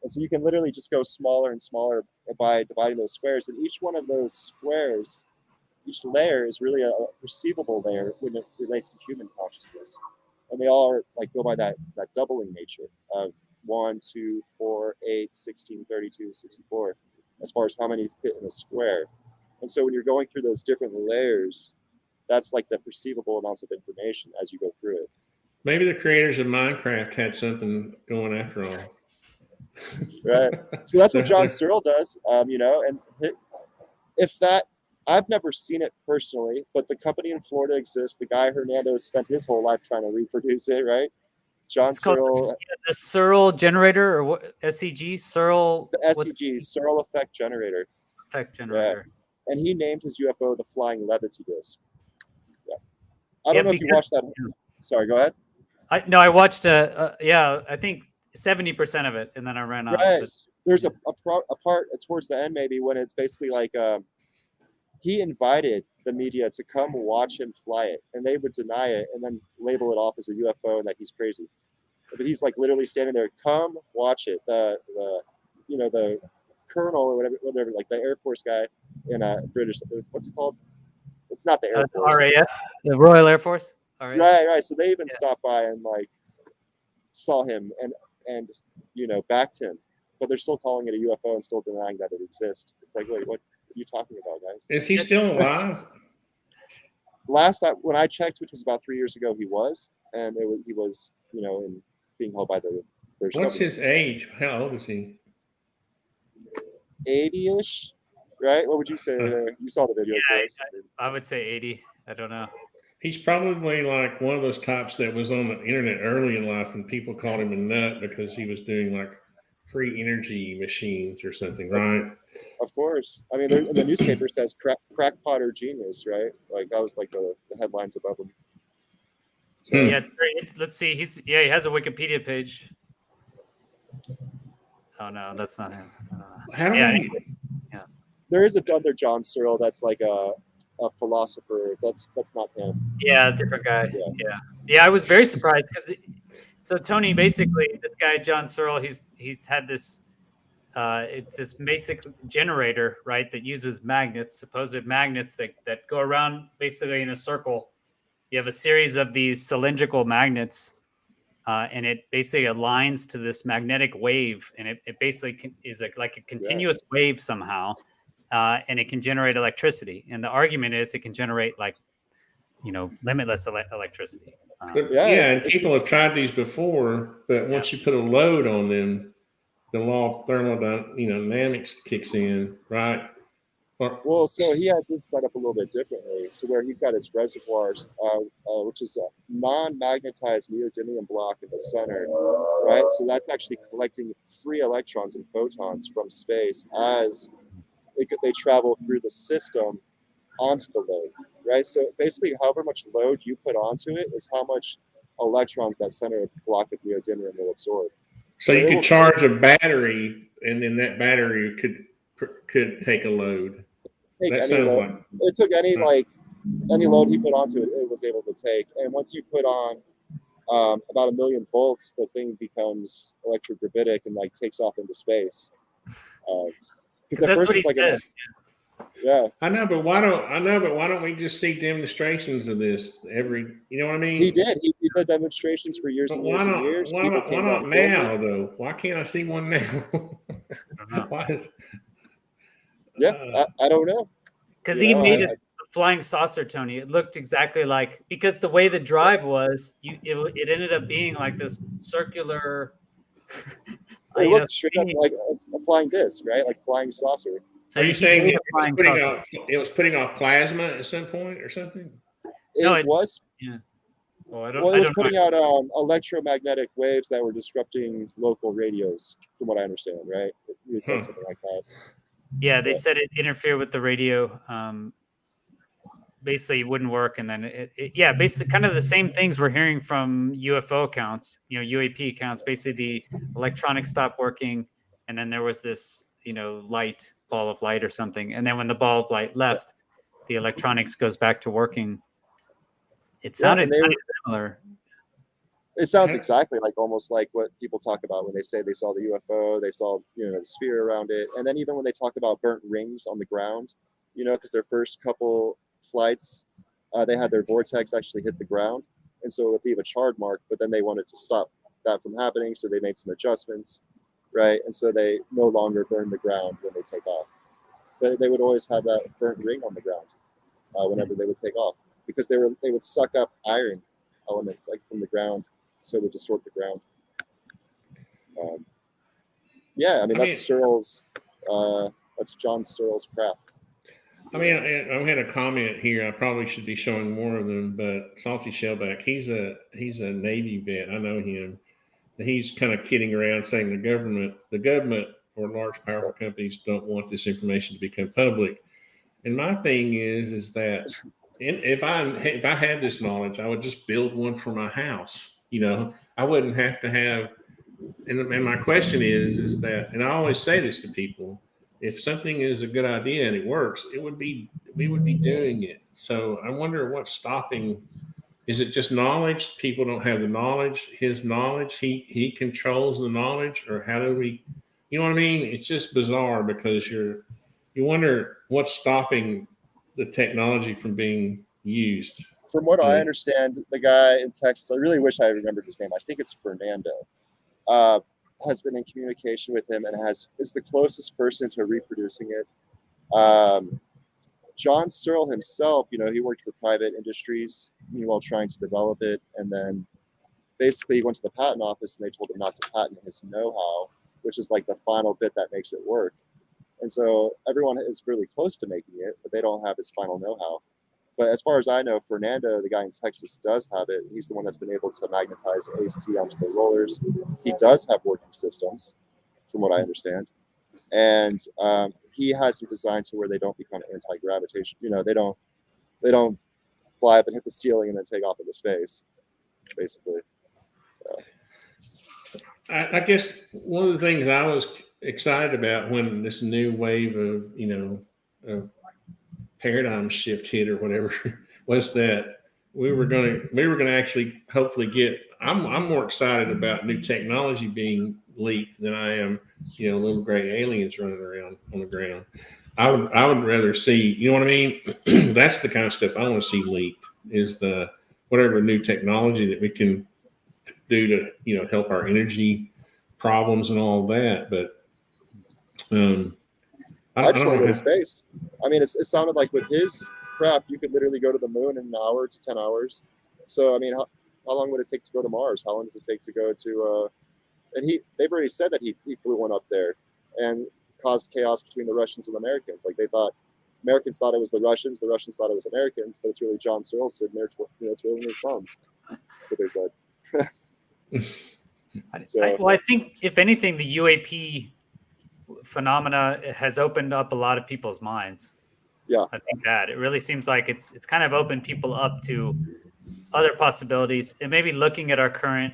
[SPEAKER 1] And so you can literally just go smaller and smaller by dividing those squares. And each one of those squares, each layer is really a perceivable layer when it relates to human consciousness. And they all are go by that doubling nature of 1, 2, 4, 8, 16, 32, 64, as far as how many fit in a square. And so when you're going through those different layers, that's like the perceivable amounts of information as you go through it.
[SPEAKER 2] Maybe the creators of Minecraft had something going after all.
[SPEAKER 1] Right. So that's what John Searle does, and if that, I've never seen it personally, but the company in Florida exists. The guy Hernando spent his whole life trying to reproduce it, right? John Searle.
[SPEAKER 3] The Searle generator, or what? SEG? Searle?
[SPEAKER 1] The SEG, Searle effect generator.
[SPEAKER 3] Effect generator.
[SPEAKER 1] Yeah. And he named his UFO the Flying Levity Disc. Yeah. I don't know if you watched that. Sorry, go ahead.
[SPEAKER 3] I watched, I think 70% of it, and then I ran off.
[SPEAKER 1] Right. There's a part towards the end, maybe, when it's basically he invited the media to come watch him fly it, and they would deny it and then label it off as a UFO and that he's crazy. But he's literally standing there, come watch it. The colonel or whatever, the Air Force guy in British, what's it called? It's not the Air Force.
[SPEAKER 3] RAF, the Royal Air Force. RAF.
[SPEAKER 1] Right. So they even stopped by and saw him and backed him, but they're still calling it a UFO and still denying that it exists. It's wait, what are you talking about, guys?
[SPEAKER 2] Is he still alive?
[SPEAKER 1] When I checked, which was about 3 years ago, he was, and he was, in being held by the British
[SPEAKER 2] What's
[SPEAKER 1] government.
[SPEAKER 2] his age? How old is he?
[SPEAKER 1] 80-ish, right? What would you say there? You saw the video.
[SPEAKER 3] Yeah, I would say 80. I don't know.
[SPEAKER 2] He's probably one of those types that was on the internet early in life, and people called him a nut because he was doing free energy machines or something, right?
[SPEAKER 1] Of course. I mean, the newspaper says crackpot or genius, right? That was the headlines above him.
[SPEAKER 3] So, yeah, it's great. Let's see. He has a Wikipedia page. Oh no, that's not him.
[SPEAKER 1] There is another John Searle that's a philosopher. That's not him.
[SPEAKER 3] Yeah, a different guy. Yeah. I was very surprised because Tony, basically, this guy John Searle, he's had this. It's this basic generator, right, that uses magnets, supposed magnets that go around basically in a circle. You have a series of these cylindrical magnets, and it basically aligns to this magnetic wave, and it basically is like a continuous wave somehow, and it can generate electricity. And the argument is it can generate limitless electricity.
[SPEAKER 2] And people have tried these before, but once you put a load on them, the law of thermodynamics kicks in, right?
[SPEAKER 1] Well, so he had this set up a little bit differently to where he's got his reservoirs, which is a non-magnetized neodymium block in the center, right? So that's actually collecting free electrons and photons from space as they travel through the system onto the load, right? So basically, however much load you put onto it is how much electrons that center block of neodymium will absorb.
[SPEAKER 2] So you could charge a battery, and then that battery could take a load.
[SPEAKER 1] It took any load he put onto it, it was able to take. And once you put on about 1 million volts, the thing becomes electrogravitic and takes off into space.
[SPEAKER 3] Because that's what he said.
[SPEAKER 1] Yeah,
[SPEAKER 2] I know, but why don't we just see demonstrations of this every? You know what I mean?
[SPEAKER 1] he did. He did demonstrations for years
[SPEAKER 2] But
[SPEAKER 1] and years and years.
[SPEAKER 2] Why
[SPEAKER 1] People
[SPEAKER 2] not? Why
[SPEAKER 1] came down
[SPEAKER 2] not
[SPEAKER 1] and filmed it.
[SPEAKER 2] now though? Why can't I see one now? Why is?
[SPEAKER 1] Yeah, I don't know.
[SPEAKER 3] Because
[SPEAKER 1] You
[SPEAKER 3] he
[SPEAKER 1] know,
[SPEAKER 3] made it a flying saucer, Tony. It looked exactly like, because the way the drive was, it ended up being like this circular.
[SPEAKER 1] it
[SPEAKER 3] You know,
[SPEAKER 1] looked straight up like a flying disc, right? Like flying saucer.
[SPEAKER 3] so
[SPEAKER 2] Are you
[SPEAKER 3] he
[SPEAKER 2] saying
[SPEAKER 3] made
[SPEAKER 2] it
[SPEAKER 3] a
[SPEAKER 2] was
[SPEAKER 3] flying
[SPEAKER 2] putting
[SPEAKER 3] saucer.
[SPEAKER 2] off? It was putting off plasma at some point or something.
[SPEAKER 3] No,
[SPEAKER 1] It was.
[SPEAKER 3] yeah. Well,
[SPEAKER 1] Well, it
[SPEAKER 3] I
[SPEAKER 1] was
[SPEAKER 3] don't know.
[SPEAKER 1] putting out electromagnetic waves that were disrupting local radios, from what I understand, right? They said something like that.
[SPEAKER 3] Yeah, they said it interfered with the radio. Basically, it wouldn't work, and then yeah, basically, kind of the same things we're hearing from UFO accounts, UAP accounts. Basically, the electronics stopped working, and then there was this, ball of light or something, and then when the ball of light left, the electronics goes back to working. It
[SPEAKER 1] Yeah,
[SPEAKER 3] sounded
[SPEAKER 1] and they
[SPEAKER 3] kind
[SPEAKER 1] were.
[SPEAKER 3] of similar.
[SPEAKER 1] It sounds exactly like almost like what people talk about when they say they saw the UFO, they saw the sphere around it, and then even when they talk about burnt rings on the ground, because their first couple flights, they had their vortex actually hit the ground, and so it would leave a charred mark. But then they wanted to stop that from happening, so they made some adjustments, right? And so they no longer burn the ground when they take off, but they would always have that burnt ring on the ground whenever they would take off, because they would suck up iron elements like from the ground, so it would distort the ground. Yeah, I mean that's Searle's. That's John Searle's craft.
[SPEAKER 2] I mean, I had a comment here. I probably should be showing more of them, but Salty Shellback, he's a Navy vet. I know him. He's kind of kidding around, saying the government or large powerful companies don't want this information to become public. And my thing is that if I had this knowledge, I would just build one for my house. I wouldn't have to have. And my question is that, and I always say this to people: if something is a good idea and it works, we would be doing it. So I wonder what's stopping. Is it just knowledge? People don't have the knowledge. His knowledge, he controls the knowledge, or how do we? You know what I mean? It's just bizarre because you wonder what's stopping the technology from being used.
[SPEAKER 1] From what I understand, the guy in Texas, I really wish I remembered his name. I think it's Fernando. Has been in communication with him and is the closest person to reproducing it. John Searle himself, he worked for private industries while trying to develop it, and then basically he went to the patent office and they told him not to patent his know-how, which is like the final bit that makes it work. And so everyone is really close to making it, but they don't have his final know-how. But as far as I know, Fernando, the guy in Texas, does have it. He's the one that's been able to magnetize AC onto the rollers. He does have working systems, from what I understand. And he has them designed to where they don't become anti-gravitation. They don't fly up and hit the ceiling and then take off into space, basically.
[SPEAKER 2] I guess one of the things I was excited about when this new wave of paradigm shift hit or whatever was that we were going to actually hopefully get. I'm more excited about new technology being leaked than I am, little gray aliens running around on the ground. I would rather see, you know what I mean? That's the kind of stuff I want to see leaked, is the whatever new technology that we can do to help our energy problems and all that. But
[SPEAKER 1] I just want to go to space. I mean, it sounded like with his craft, you could literally go to the moon in an hour to 10 hours. So, I mean, how long would it take to go to Mars? How long does it take to go to, and they've already said that he flew one up there and caused chaos between the Russians and the Americans. Like Americans thought it was the Russians thought it was Americans, but it's really John Searle sitting there, twiddling his thumbs. That's what they said.
[SPEAKER 3] I think if anything, the UAP phenomena has opened up a lot of people's minds.
[SPEAKER 1] Yeah,
[SPEAKER 3] I think that it really seems like it's kind of opened people up to other possibilities, and maybe looking at our current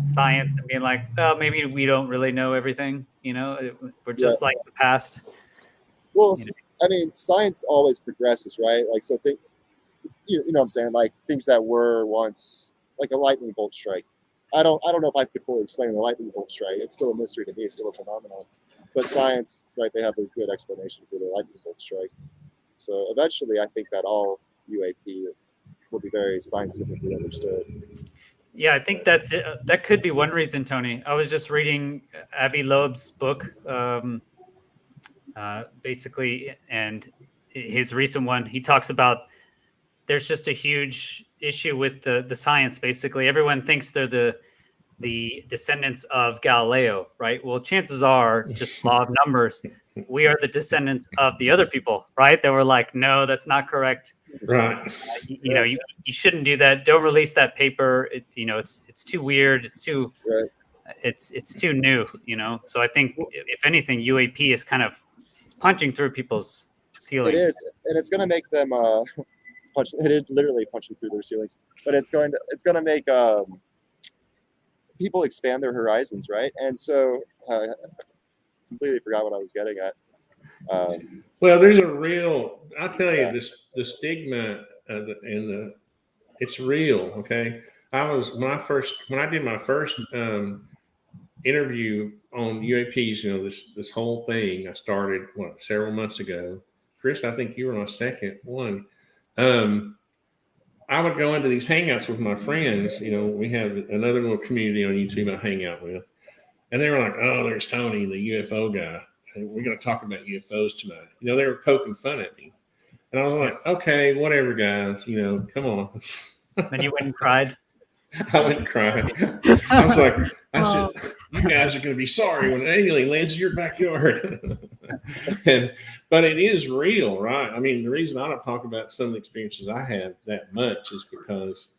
[SPEAKER 3] science and being like, oh, maybe we don't really know everything. We're just like the past.
[SPEAKER 1] Well, I mean, science always progresses, right? Like, so you know what I'm saying? Like things that were once like a lightning bolt strike. I don't know if I could fully explain the lightning bolt strike. It's still a mystery to me. It's still a phenomenon. But science, right? They have a good explanation for the lightning bolt strike. So eventually, I think that all UAP will be very scientifically understood.
[SPEAKER 3] Yeah, I think that's it. That could be one reason, Tony. I was just reading Avi Loeb's book, basically, and his recent one. He talks about there's just a huge issue with the science. Basically, everyone thinks they're the descendants of Galileo, right? Well, chances are, just law of numbers, we are the descendants of the other people, right? That were like, no, that's not correct.
[SPEAKER 2] Right.
[SPEAKER 3] You know, you shouldn't do that. Don't release that paper. You know, it's too weird. It's too
[SPEAKER 1] Right.
[SPEAKER 3] it's too new. You know, so I think if anything, UAP is kind of it's punching through people's ceilings.
[SPEAKER 1] It is, and it's going to make them. It is literally punching through their ceilings, but it's going to make people expand their horizons, right? And so, completely forgot what I was getting at.
[SPEAKER 2] Well, there's a real. I'll tell you the stigma it's real. Okay, when I did my first interview on UAPs. You know, this whole thing I started several months ago. Chris, I think you were my second one. I would go into these hangouts with my friends. You know, we have another little community on YouTube I hang out with. And they were like, oh, there's Tony, the UFO guy. We're going to talk about UFOs tonight. You know, they were poking fun at me. And I was like, okay, whatever, guys. You know, come on.
[SPEAKER 3] Then you went and cried.
[SPEAKER 2] I went and cried. I was like, I said, you guys are going to be sorry when an alien lands in your backyard. But it is real, right? I mean, the reason I don't talk about some of the experiences I have that much is because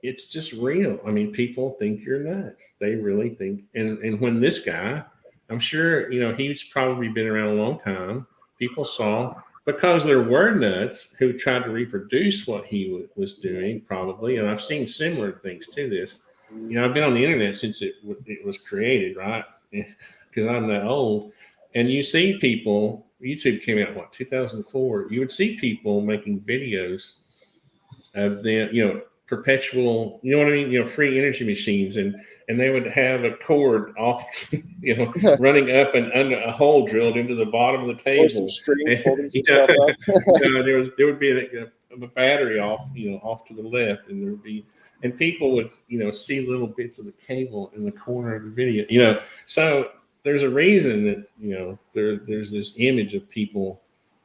[SPEAKER 2] it's just real. I mean, people think you're nuts. They really think. And when this guy, I'm sure, you know, he's probably been around a long time. People saw, because there were nuts who tried to reproduce what he was doing, probably. And I've seen similar things to this. You know, I've been on the internet since it was created, right? Because I'm that old. And you see people, YouTube came out, 2004. You would see people making videos of them, you know, perpetual, you know what I mean? You know, free energy machines. And they would have a cord off, you know, running up and under a hole drilled into the bottom of the table.
[SPEAKER 1] Or some strings holding some stuff up.
[SPEAKER 2] There would be a battery off, you know, off to the left, and there would be, and people would, you know, see little bits of the cable in the corner of the video, you know. So there's a reason that, you know, there's this image of people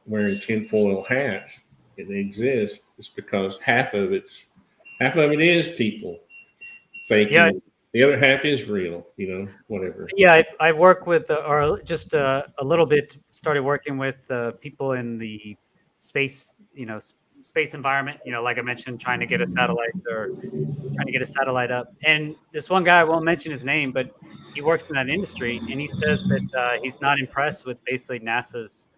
[SPEAKER 2] wearing tinfoil hats. They exist. It's because half of it is people faking.
[SPEAKER 3] Yeah.
[SPEAKER 2] The other half is real, you know, whatever.
[SPEAKER 3] Yeah, I work with, or just a little bit, started working with people in the space, you know, space environment, you know, like I mentioned, trying to get a satellite up. And this one guy, I won't mention his name, but he works in that industry, and he says that he's not impressed with basically NASA's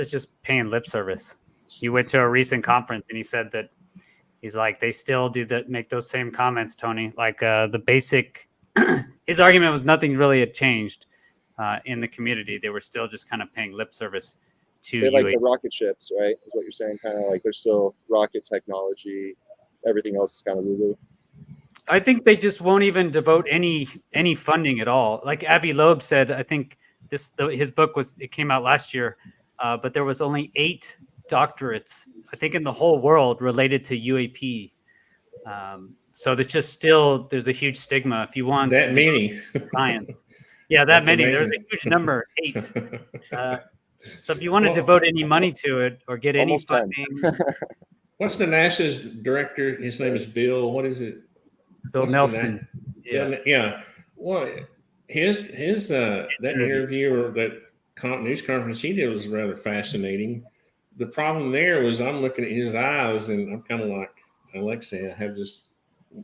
[SPEAKER 3] just paying lip service. He went to a recent conference, and he said that he's like, they still do that, make those same comments, Tony. Like the basic, his argument was nothing really had changed in the community. They were still just kind of paying lip service to
[SPEAKER 1] they like the rocket ships, right? Is what you're saying? Kind of like they're still rocket technology. Everything else is kind of woo-woo.
[SPEAKER 3] I think they just won't even devote any funding at all. Like Avi Loeb said, I think his book came out last year, but there was only 8 doctorates, I think, in the whole world related to UAP. So there's a huge stigma. If you want
[SPEAKER 2] that many
[SPEAKER 3] science, yeah, that many.
[SPEAKER 2] Amazing.
[SPEAKER 3] There's a huge number, 8. So if you want to devote any money to it or get any funding,
[SPEAKER 2] what's the NASA's director? His name is Bill. What is it?
[SPEAKER 3] Bill Nelson.
[SPEAKER 2] Yeah. Well, his that interview or that news conference he did was rather fascinating. The problem there was I'm looking at his eyes, and I'm kind of like Alexei. I have this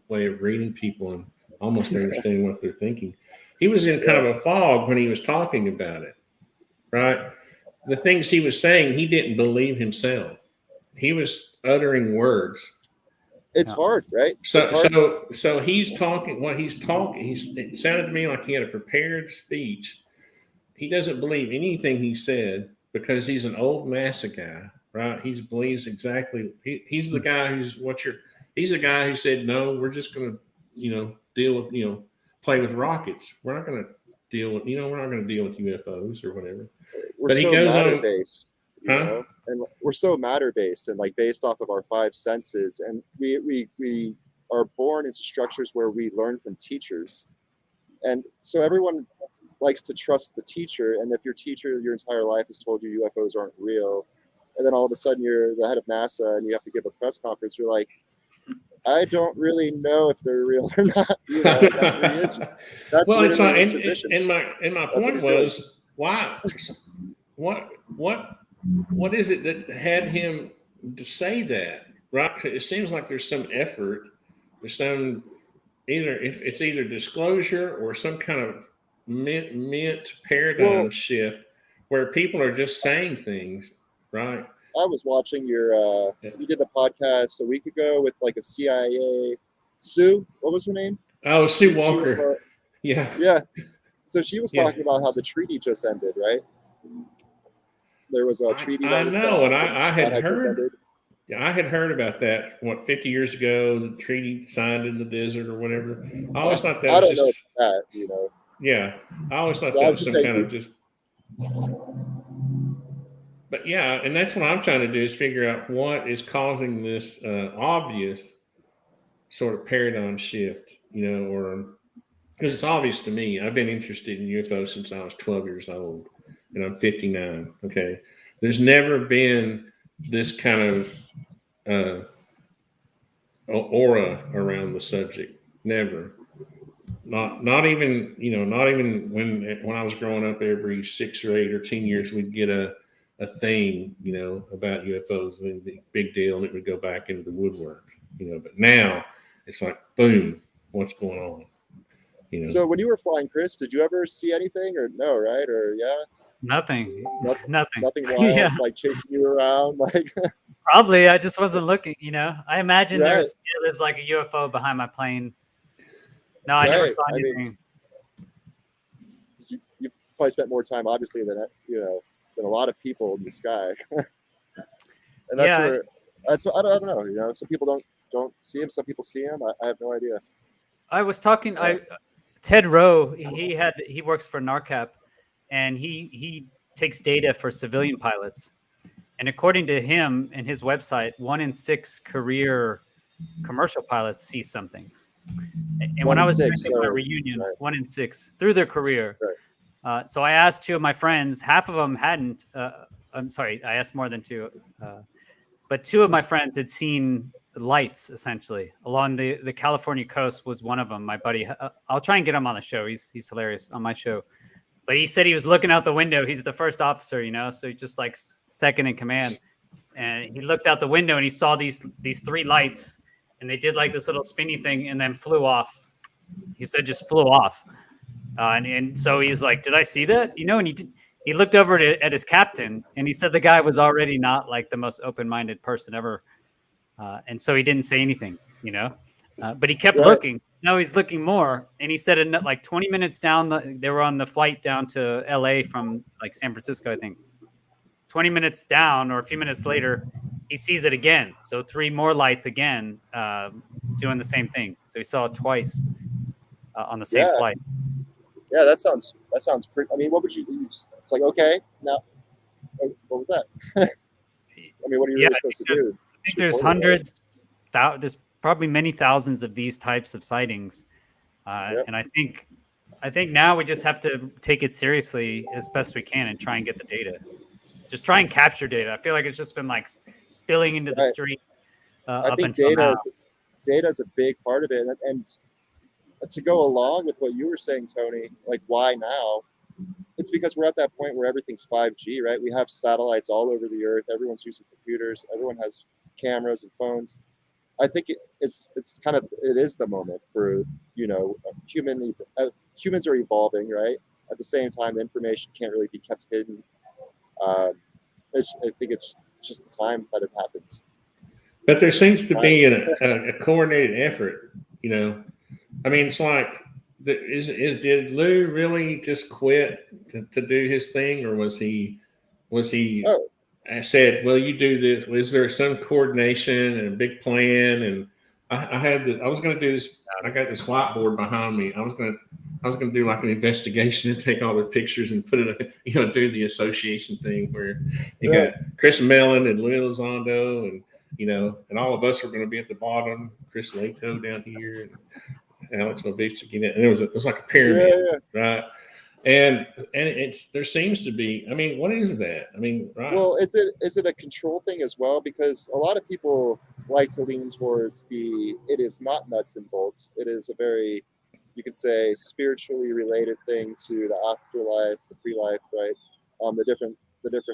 [SPEAKER 2] way of reading people and almost understanding what they're thinking. He was in kind of a fog when he was talking about it, right? The things he was saying, he didn't believe himself. He was uttering words.
[SPEAKER 1] It's hard, right?
[SPEAKER 2] So he's talking. What he's talking, it sounded to me like he had a prepared speech. He doesn't believe anything he said because he's an old NASA guy, right? He believes exactly. He's the guy he's the guy who said, no, we're just going to, you know, deal with, you know, play with rockets. We're not going to deal with, you know, we're not going to deal with UFOs or whatever.
[SPEAKER 1] We're so matter-based. you know, and we're so matter based and like based off of our five senses, and we are born into structures where we learn from teachers, and so everyone likes to trust the teacher. And if your teacher your entire life has told you UFOs aren't real, and then all of a sudden you're the head of NASA and you have to give a press conference, you're like, I don't really know if they're real or not. You know, and that's where he is. That's
[SPEAKER 2] well, it's not.
[SPEAKER 1] literally his position.
[SPEAKER 2] And my
[SPEAKER 1] That's what
[SPEAKER 2] point
[SPEAKER 1] he's doing.
[SPEAKER 2] was, why? What is it that had him to say that? Right? It seems like there's some effort. There's some if it's either disclosure or some kind of mint paradigm shift where people are just saying things, right?
[SPEAKER 1] I was watching your you did a podcast a week ago with like a CIA Sue. What was her name?
[SPEAKER 2] Oh, Sue
[SPEAKER 1] She
[SPEAKER 2] Walker.
[SPEAKER 1] was,
[SPEAKER 2] Yeah.
[SPEAKER 1] So she was talking about how the treaty just ended, right? There was a treaty that was
[SPEAKER 2] know, and I had
[SPEAKER 1] that just
[SPEAKER 2] heard.
[SPEAKER 1] ended.
[SPEAKER 2] I had heard about that. What 50 years ago, the treaty signed in the desert or whatever. I always thought that
[SPEAKER 1] I
[SPEAKER 2] was
[SPEAKER 1] don't know
[SPEAKER 2] just
[SPEAKER 1] that, you know.
[SPEAKER 2] yeah. I always thought
[SPEAKER 1] So
[SPEAKER 2] that
[SPEAKER 1] I'm
[SPEAKER 2] was
[SPEAKER 1] just
[SPEAKER 2] some
[SPEAKER 1] saying,
[SPEAKER 2] kind of just. But yeah, and that's what I'm trying to do is figure out what is causing this obvious sort of paradigm shift, you know, or because it's obvious to me. I've been interested in UFOs since I was 12 years old, and I'm 59. Okay, there's never been this kind of aura around the subject. Never. Not even, you know, not even when I was growing up, every 6 or 8 or 10 years we'd get a thing, you know, about UFOs. It would be a big deal, and it would go back into the woodwork, you know. But now it's like, boom, what's going on? You know.
[SPEAKER 1] So when you were flying, Chris, did you ever see anything or no, right? Or
[SPEAKER 3] Nothing.
[SPEAKER 1] nothing wild,
[SPEAKER 3] Yeah.
[SPEAKER 1] like chasing you around, like
[SPEAKER 3] Probably. I just wasn't looking, you know. I imagine
[SPEAKER 1] Right.
[SPEAKER 3] there's like a UFO behind my plane. No, I never
[SPEAKER 1] Right.
[SPEAKER 3] saw
[SPEAKER 1] I mean,
[SPEAKER 3] anything.
[SPEAKER 1] you probably spent more time, obviously, than than a lot of people in the sky. And that's
[SPEAKER 3] Yeah.
[SPEAKER 1] where I don't know. You know, some people don't see him. Some people see him. I have no idea.
[SPEAKER 3] I was talking. Ted Rowe. He works for NARCAP, and he takes data for civilian pilots. And according to him and his website, 1 in 6 career commercial pilots see something. And when I was doing my reunion,
[SPEAKER 1] right.
[SPEAKER 3] 1 in 6 through their career.
[SPEAKER 1] Right.
[SPEAKER 3] So I asked 2 of my friends. Half of them hadn't. I'm sorry, I asked more than 2. But 2 of my friends had seen lights essentially along the California coast. Was one of them. My buddy. I'll try and get him on the show. He's hilarious on my show. But he said he was looking out the window. He's the first officer, you know, so he's just like second in command. And he looked out the window and he saw these 3 lights, and they did like this little spinny thing and then flew off. He said just flew off. And so he's like, did I see that? You know, and he looked over at his captain, and he said the guy was already not like the most open-minded person ever. And so he didn't say anything, you know, but he kept looking. No, he's looking more. And he said in like 20 minutes down, they were on the flight down to LA from like San Francisco, I think. 20 minutes down or a few minutes later, he sees it again. So 3 more lights again, doing the same thing. So he saw it twice on the same flight.
[SPEAKER 1] Yeah, that sounds pretty. I mean, what would you do? It's like, okay, now, what was that? I mean, what are you really supposed to do?
[SPEAKER 3] I think there's hundreds, there's probably many thousands of these types of sightings. And I think now we just have to take it seriously as best we can and try and get the data. Just try and capture data. I feel like it's just been like spilling into the street.
[SPEAKER 1] I think data is a big part of it. And to go along with what you were saying, Tony, like why now? It's because we're at that point where everything's 5G, right? We have satellites all over the earth. Everyone's using computers. Everyone has cameras and phones. I think it is the moment for, you know, humans are evolving, right? At the same time, information can't really be kept hidden. I think it's just the time that it happens.
[SPEAKER 2] But there seems to be a coordinated effort, you know. I mean, it's like, did Lou really just quit to do his thing, or was he? I said, well, you do this. Was there some coordination and a big plan? And I was going to do this. I got this whiteboard behind me. I was going to I was going to do like an investigation and take all the pictures and put it, do the association thing where you got Chris Mellon and Louis Elizondo and, and all of us are going to be at the bottom, Chris Lehto down here and Alex Novitzki. And it was like a pyramid, right? And there seems to be, what is that? Right.
[SPEAKER 1] Well, is it a control thing as well? Because a lot of people like to lean towards it is not nuts and bolts. It is a very, you could say, spiritually related thing to the afterlife, the pre-life, right? The different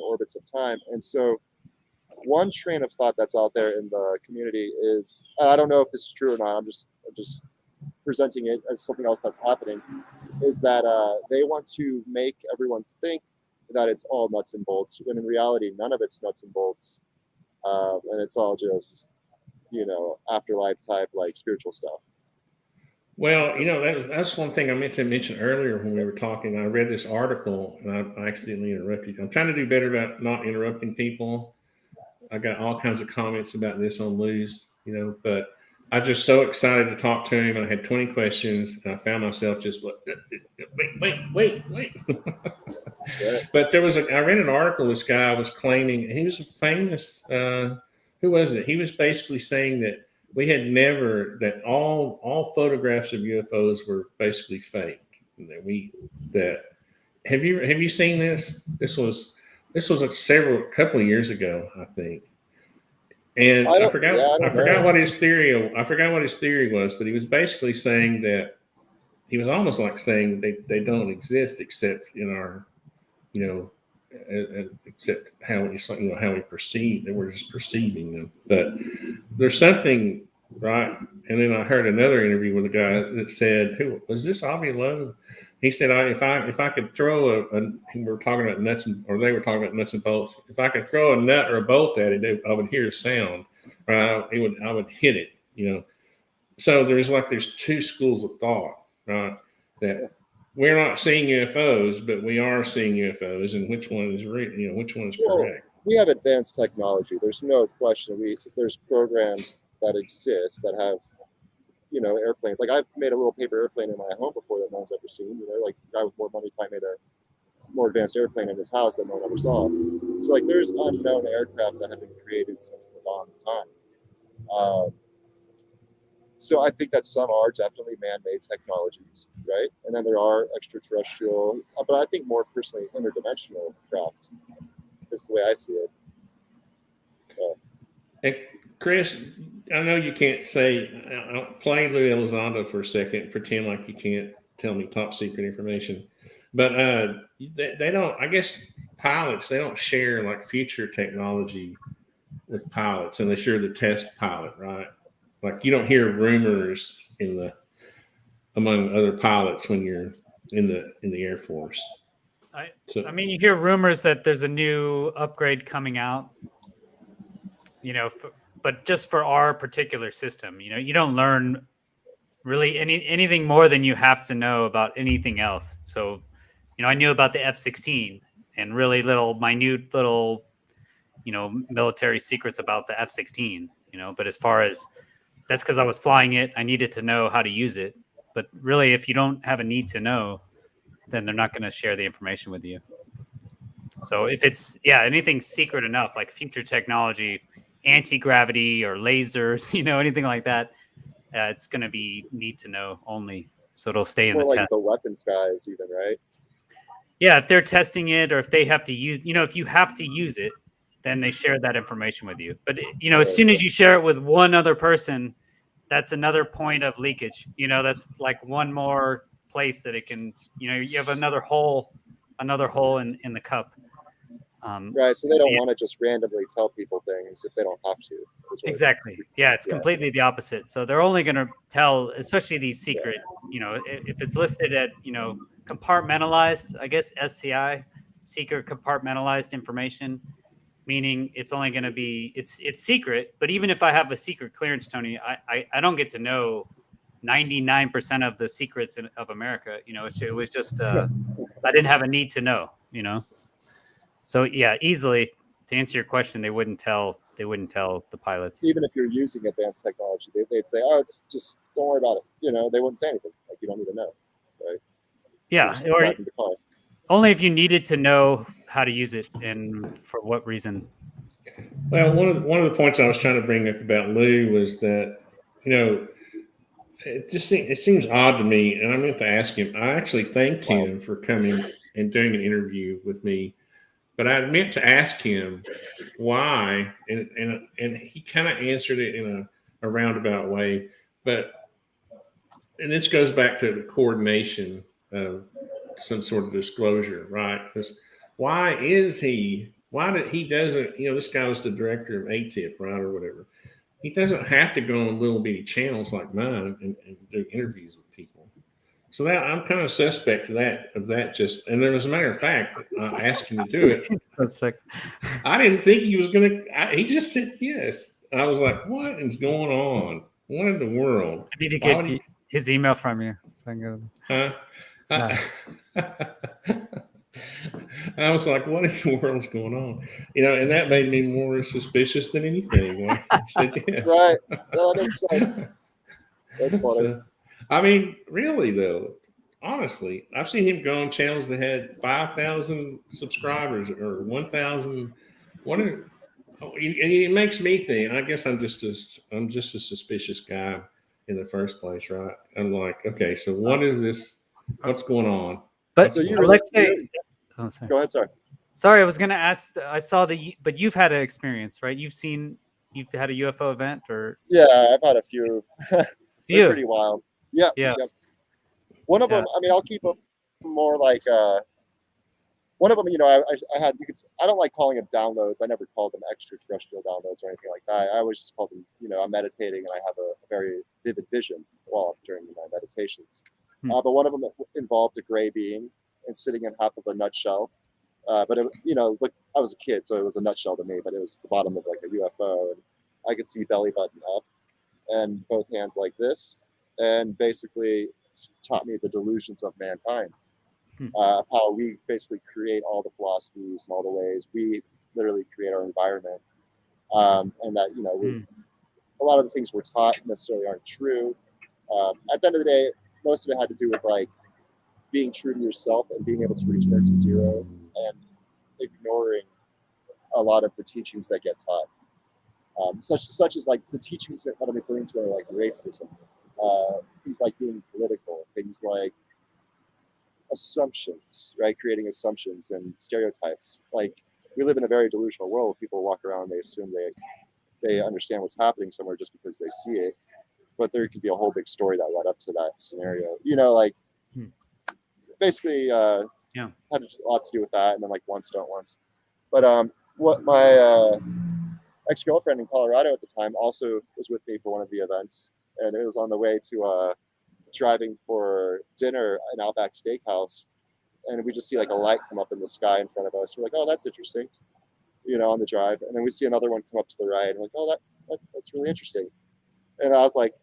[SPEAKER 1] orbits of time. And so one train of thought that's out there in the community is, and I don't know if this is true or not, I'm just presenting it as something else that's happening, is that they want to make everyone think that it's all nuts and bolts, when in reality, none of it's nuts and bolts. And it's all just, afterlife type, like spiritual stuff.
[SPEAKER 2] Well, that's one thing I meant to mention earlier when we were talking. I read this article and I accidentally interrupted you. I'm trying to do better about not interrupting people. I got all kinds of comments about this on Lou's, but I was just so excited to talk to him. I had 20 questions and I found myself just wait. But I read an article. This guy was claiming, he was a famous, who was it? He was basically saying that that all photographs of UFOs were basically fake. And have you seen this? This was a couple of years ago, I think. And I forgot what his theory was, but he was basically saying that he was almost like saying they don't exist except in our, except how we perceive that, we're just perceiving them. But there's something, right? And then I heard another interview with a guy that said, "Who was this? Avi Loeb?" He said, "If I could throw we were talking about nuts they were talking about nuts and bolts. If I could throw a nut or a bolt at it, I would hear a sound. Right? I would hit it. So there's two schools of thought, right? That we're not seeing UFOs, but we are seeing UFOs, and which one is which one is correct?
[SPEAKER 1] We have advanced technology. There's no question. There's programs that exist that have, airplanes. Like I've made a little paper airplane in my home before that no one's ever seen. Like a guy with more money probably made a more advanced airplane in his house that no one ever saw. So like there's unknown aircraft that have been created since the dawn of time. So I think that some are definitely man-made technologies, right? And then there are extraterrestrial, but I think more personally interdimensional craft is the way I see it.
[SPEAKER 2] Hey, Chris, I know you can't say, play Louis Elizondo for a second, pretend like you can't tell me top secret information. But they don't, I guess pilots, they don't share like future technology with pilots, and they share the test pilot, right? Like you don't hear rumors among other pilots when you're in the Air Force.
[SPEAKER 3] You hear rumors that there's a new upgrade coming out, but just for our particular system. You don't learn really anything more than you have to know about anything else. So, I knew about the F16 and really minute little, military secrets about the F16, but as far as that's because I was flying it, I needed to know how to use it. But really, if you don't have a need to know, then they're not going to share the information with you. So if it's, anything secret enough, like future technology, anti-gravity or lasers, anything like that, it's going to be need to know only. So it'll stay in the
[SPEAKER 1] like
[SPEAKER 3] test.
[SPEAKER 1] The weapons guys even, right?
[SPEAKER 3] Yeah, if they're testing it or if they have to use, if you have to use it, then they share that information with you. But, as soon as you share it with one other person, that's another point of leakage. That's like one more place that it can, you have another hole in the cup.
[SPEAKER 1] Right. So they don't want to just randomly tell people things if they don't have to.
[SPEAKER 3] Exactly. Yeah. It's completely the opposite. So they're only going to tell, especially these secret, if it's listed at, compartmentalized, I guess, SCI, secret compartmentalized information, meaning it's only going to be, it's secret. But even if I have a secret clearance, Tony, I don't get to know 99% of the secrets of America. It was just, I didn't have a need to know, So easily to answer your question, they wouldn't tell the pilots.
[SPEAKER 1] Even if you're using advanced technology, they'd say, "Oh, it's just don't worry about it." They wouldn't say anything. Like you don't need to know, right?
[SPEAKER 3] Yeah,
[SPEAKER 1] just
[SPEAKER 3] or
[SPEAKER 1] driving the car.
[SPEAKER 3] only if you needed to know how to use it and for what reason.
[SPEAKER 2] Well, one of the points I was trying to bring up about Lou was that, you know, it seems odd to me, and I meant to ask him. I actually thanked him for coming and doing an interview with me, but I meant to ask him why, and he kind of answered it in a roundabout way, and this goes back to the coordination of some sort of disclosure, right? Because why did he doesn't, this guy was the director of ATIP, right, or whatever. He doesn't have to go on little bitty channels like mine and do interviews with people. So that I'm kind of suspect of that just, and as a matter of fact, I asked him to do it.
[SPEAKER 3] Suspect.
[SPEAKER 2] I didn't think he was going to, he just said yes. I was like, what is going on? What in the world?
[SPEAKER 3] I need to get his email from you. So I can go.
[SPEAKER 2] Huh?
[SPEAKER 3] Yeah.
[SPEAKER 2] I was like, what in the world's going on? And that made me more suspicious than anything. When I said yes.
[SPEAKER 1] Right. No, that makes sense. That's funny.
[SPEAKER 2] So, I mean, really though, honestly, I've seen him go on channels that had 5,000 subscribers or 1,000. And it makes me think. I guess I'm just a suspicious guy in the first place, right? I'm like, okay, so what is this? What's going on?
[SPEAKER 3] But
[SPEAKER 1] So
[SPEAKER 3] Alexei,
[SPEAKER 1] go ahead.
[SPEAKER 3] Sorry, I was going to ask. I saw but you've had an experience, right? You've had a UFO event, or
[SPEAKER 1] Yeah, I've had a few. They're pretty wild. Yeah. One of them. I mean, I'll keep them more like. One of them, I had. I don't like calling them downloads. I never called them extraterrestrial downloads or anything like that. I always just called them. I'm meditating and I have a very vivid vision during my meditations. But one of them involved a gray being and sitting in half of a nutshell. But look, I was a kid, so it was a nutshell to me. But it was the bottom of like a UFO, and I could see belly button up, and both hands like this, and basically taught me the delusions of mankind, how we basically create all the philosophies and all the ways we literally create our environment, and that a lot of the things we're taught necessarily aren't true. At the end of the day, most of it had to do with like being true to yourself and being able to return to zero and ignoring a lot of the teachings that get taught, such as like the teachings that I'm referring to are like racism, things like being political, things like assumptions, right? Creating assumptions and stereotypes. Like we live in a very delusional world. People walk around and they assume they understand what's happening somewhere just because they see it, but there could be a whole big story that led up to that scenario. Basically had a lot to do with that, and then like once don't once. But what my ex-girlfriend in Colorado at the time also was with me for one of the events, and it was on the way to driving for dinner at an Outback Steakhouse, and we just see like a light come up in the sky in front of us. We're like, oh, that's interesting, on the drive, and then we see another one come up to the right, and we're like, oh, that's really interesting. And I was like,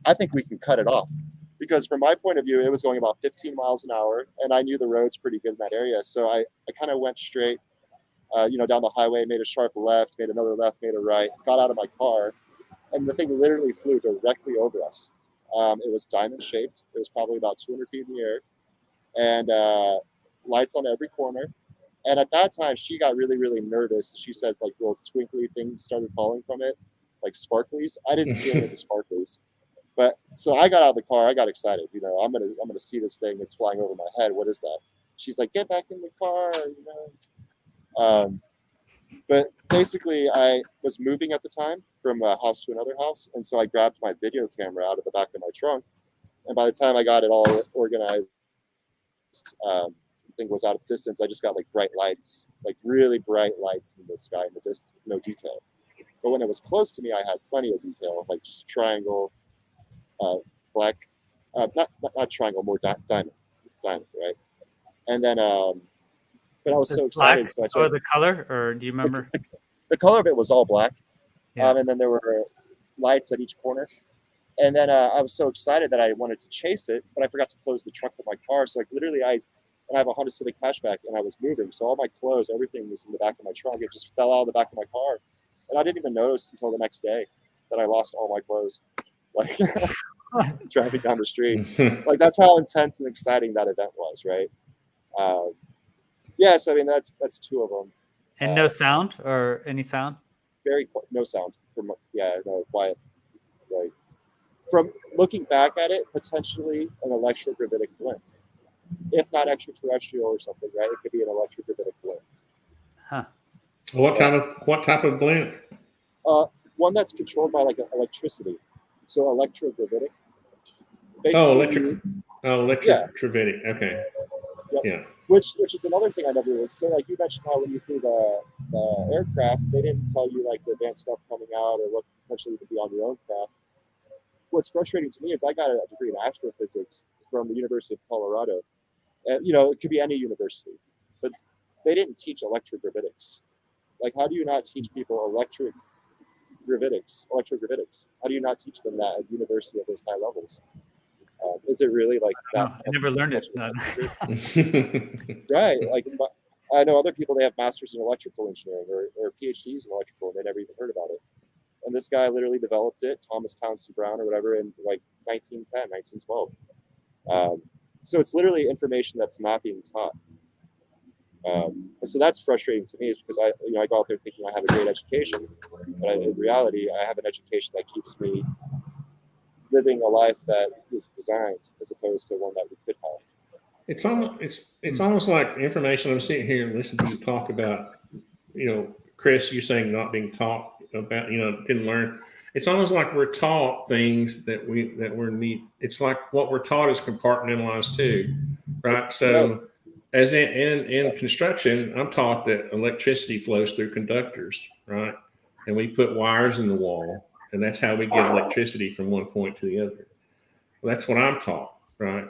[SPEAKER 1] I think we can cut it off. Because from my point of view, it was going about 15 miles an hour, and I knew the roads pretty good in that area. So I kind of went straight, down the highway, made a sharp left, made another left, made a right, got out of my car, and the thing literally flew directly over us. It was diamond shaped. It was probably about 200 feet in the air, and lights on every corner. And at that time, she got really, really nervous. She said like little twinkly things started falling from it, like sparklies. I didn't see any of the sparklies. But so I got out of the car. I got excited. I'm gonna see this thing. It's flying over my head. What is that? She's like, get back in the car. But basically, I was moving at the time from a house to another house, and so I grabbed my video camera out of the back of my trunk. And by the time I got it all organized, the thing was out of distance. I just got like bright lights, like really bright lights in the sky in the distance, no detail. But when it was close to me, I had plenty of detail, like just triangle. Black, not triangle, more diamond, right? And then, but I was so excited.
[SPEAKER 3] Black, so the color, or do you remember?
[SPEAKER 1] The color of it was all black,
[SPEAKER 3] yeah.
[SPEAKER 1] And then there were lights at each corner. And then I was so excited that I wanted to chase it, but I forgot to close the trunk of my car. So like literally, I have a Honda Civic hatchback, and I was moving, so all my clothes, everything was in the back of my trunk. It just fell out of the back of my car, and I didn't even notice until the next day that I lost all my clothes. Like, driving down the street. Like that's how intense and exciting that event was, right? Yes, I mean that's two of them.
[SPEAKER 3] And no sound or any sound?
[SPEAKER 1] No sound. No quiet. Like from looking back at it, potentially an electrogravitic blip, if not extraterrestrial or something, right? It could be an electrogravitic blip.
[SPEAKER 3] Huh.
[SPEAKER 2] What type of blend?
[SPEAKER 1] One that's controlled by like electricity, so electrogravitic.
[SPEAKER 2] Electrogravitic. Okay.
[SPEAKER 1] Yep.
[SPEAKER 2] Yeah.
[SPEAKER 1] Which is another thing I never was. So like you mentioned how when you flew the aircraft, they didn't tell you like the advanced stuff coming out or what potentially could be on your own craft. What's frustrating to me is I got a degree in astrophysics from the University of Colorado, and it could be any university, but they didn't teach electrogravitics. Like, how do you not teach people electrogravitics? How do you not teach them that at university at those high levels? Is it really like that?
[SPEAKER 3] I never learned it.
[SPEAKER 1] Right. Like, I know other people, they have masters in electrical engineering or PhDs in electrical, and they never even heard about it. And this guy literally developed it, Thomas Townsend Brown or whatever, in like 1910, 1912. So it's literally information that's not being taught. And so that's frustrating to me, is because I go out there thinking I have a great education, but in reality, I have an education that keeps me living a life that is designed as opposed to one that we could have.
[SPEAKER 2] It's almost like information. I'm sitting here and listening to you talk about, Chris, you're saying not being taught about, didn't learn. It's almost like we're taught things that we're neat. It's like what we're taught is compartmentalized too, right? So as in construction, I'm taught that electricity flows through conductors, right? And we put wires in the wall, and that's how we get electricity from one point to the other. Well, that's what I'm taught, right?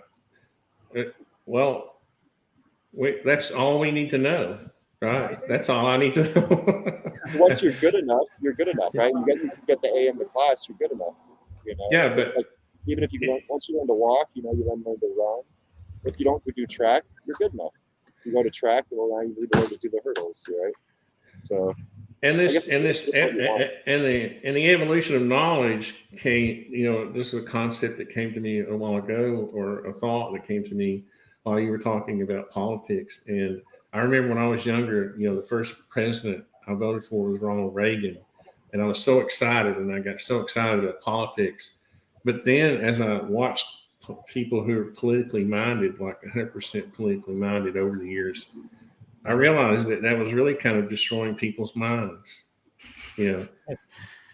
[SPEAKER 2] That's all we need to know, right? That's all I need to know.
[SPEAKER 1] Once you're good enough, right? You get the A in the class, you're good enough.
[SPEAKER 2] Yeah, but
[SPEAKER 1] like, even if once you learn to walk, you learn to run. If you don't do track, you're good enough. You go to track, well, now you need to learn to do the hurdles, right? So. And the
[SPEAKER 2] evolution of knowledge came, this is a concept that came to me a while ago, or a thought that came to me while you were talking about politics. And I remember when I was younger, the first president I voted for was Ronald Reagan. And I was so excited, and I got so excited about politics. But then as I watched people who are politically minded, like 100% politically minded over the years, I realized that was really kind of destroying people's minds, and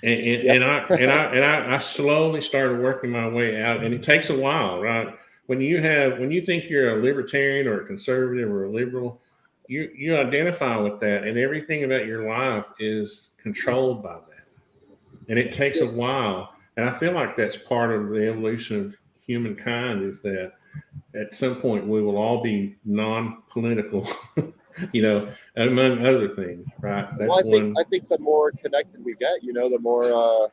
[SPEAKER 2] I slowly started working my way out, and it takes a while, right? When you think you're a libertarian or a conservative or a liberal, you identify with that, and everything about your life is controlled by that, and it takes a while. And I feel like that's part of the evolution of humankind, is that at some point we will all be non-political. Among other things, right?
[SPEAKER 1] That's I think the more connected we get, the more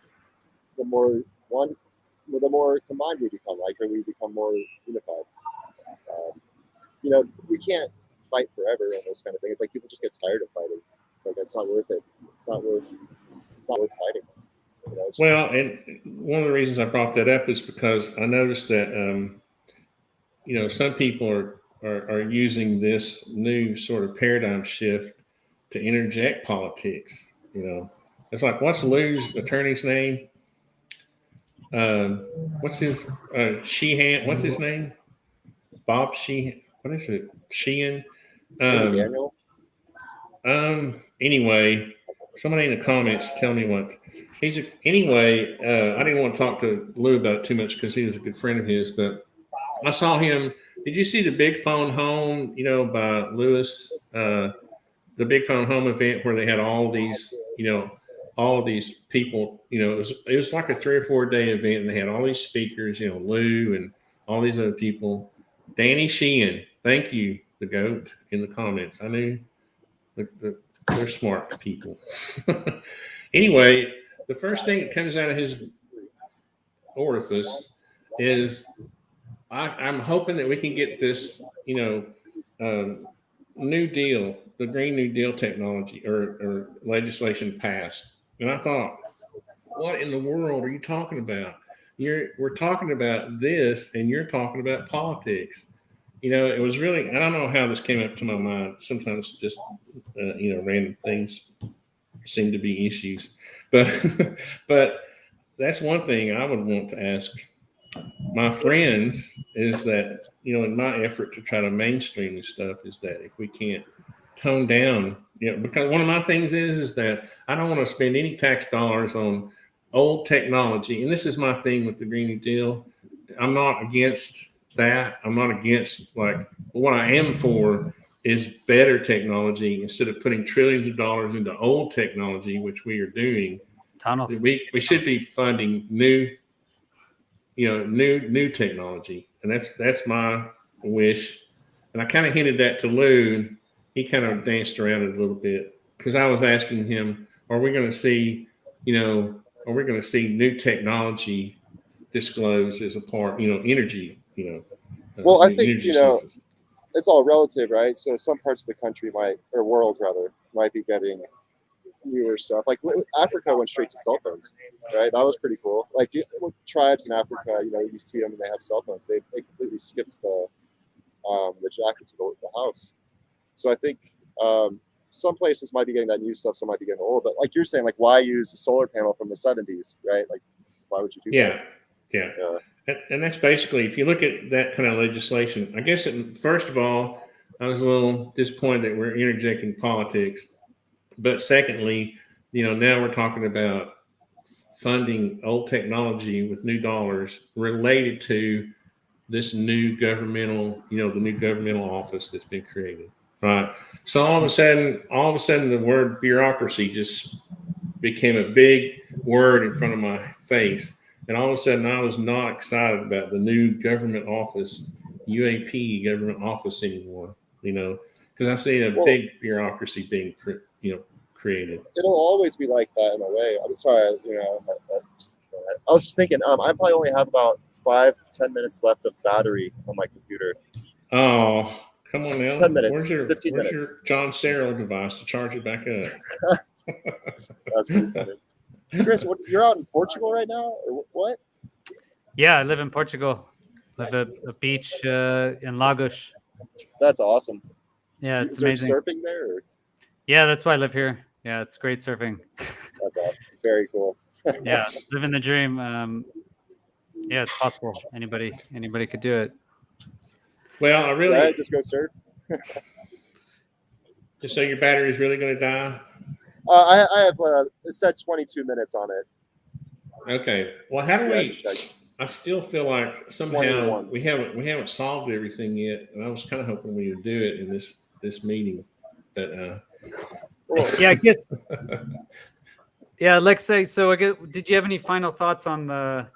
[SPEAKER 1] combined we become, or we become more unified. We can't fight forever and those kind of things. It's like people just get tired of fighting. It's like it's not worth it. It's not worth fighting.
[SPEAKER 2] And one of the reasons I brought that up is because I noticed that some people are using this new sort of paradigm shift to interject politics. It's like, what's Lou's attorney's name? What's his Sheehan? What's his name? Bob Sheehan. What is it? Sheehan.
[SPEAKER 1] Daniel.
[SPEAKER 2] Anyway, somebody in the comments tell me what he's. Anyway, I didn't want to talk to Lou about it too much because he was a good friend of his, but I saw him. Did you see the Big Phone Home, by Lewis, the Big Phone Home event where they had all these, all of these people, it was like a 3 or 4 day event, and they had all these speakers, Lou and all these other people. Danny Sheehan, thank you, the GOAT, in the comments. I knew they're smart people. Anyway, the first thing that comes out of his orifice is, I'm hoping that we can get this, New Deal, the Green New Deal technology or legislation passed. And I thought, what in the world are you talking about? we're talking about this, and you're talking about politics. It was really, I don't know how this came up to my mind. Sometimes just, random things seem to be issues, but that's one thing I would want to ask my friends is that, in my effort to try to mainstream this stuff, is that if we can't tone down, because one of my things is that I don't want to spend any tax dollars on old technology. And this is my thing with the Green New Deal. I'm not against that. I'm not against, what I am for is better technology instead of putting trillions of dollars into old technology, which we are doing.
[SPEAKER 3] Tunnels.
[SPEAKER 2] We should be funding new technology, and that's my wish. And I kind of hinted that to Lou. He kind of danced around it a little bit because I was asking him, are we going to see new technology disclosed as a part, energy,
[SPEAKER 1] Well, I think,
[SPEAKER 2] energy sources?
[SPEAKER 1] it's all relative, right? So some parts of the country or world rather, might be getting newer stuff. Like Africa went straight to cell phones, right? That was pretty cool. Like tribes in Africa, you see them and they have cell phones. They completely skipped the jacket to the house. So I think some places might be getting that new stuff, some might be getting old. But like you're saying, like why use a solar panel from the 70s, right? Like why would you do that?
[SPEAKER 2] Yeah. And that's basically, if you look at that kind of legislation, I guess first of all, I was a little disappointed that we're interjecting politics. But secondly, now we're talking about funding old technology with new dollars related to this new governmental, the new governmental office that's been created, right? So all of a sudden, the word bureaucracy just became a big word in front of my face. And all of a sudden, I was not excited about the new government office, UAP government office anymore, because I see a big bureaucracy being, created.
[SPEAKER 1] It'll always be like that in a way. I'm sorry, I was just thinking, I probably only have about 5-10 minutes left of battery on my computer.
[SPEAKER 2] Oh, come on now.
[SPEAKER 1] 10 minutes,
[SPEAKER 2] 15
[SPEAKER 1] minutes.
[SPEAKER 2] Where's your John Searle device to charge it back up?
[SPEAKER 1] That's pretty funny. Chris, you're out in Portugal right now, or what?
[SPEAKER 3] Yeah, I live in Portugal. Live at a beach in Lagos.
[SPEAKER 1] That's awesome.
[SPEAKER 3] Yeah, it's
[SPEAKER 1] amazing.
[SPEAKER 3] amazing.
[SPEAKER 1] Surfing there? Or?
[SPEAKER 3] Yeah, that's why I live here. Yeah, it's great surfing.
[SPEAKER 1] That's awesome. Very cool.
[SPEAKER 3] Yeah, living the dream. Yeah, it's possible. Anybody could do it.
[SPEAKER 2] Well, I really
[SPEAKER 1] right, just go surf.
[SPEAKER 2] Just so your battery is really going to die.
[SPEAKER 1] I have it said 22 minutes on it.
[SPEAKER 2] Okay. Well, how do we? I still feel like somehow we haven't solved everything yet, and I was kind of hoping we would do it in this meeting, but
[SPEAKER 3] yeah, I guess. Yeah, Alexei. So, did you have any final thoughts on the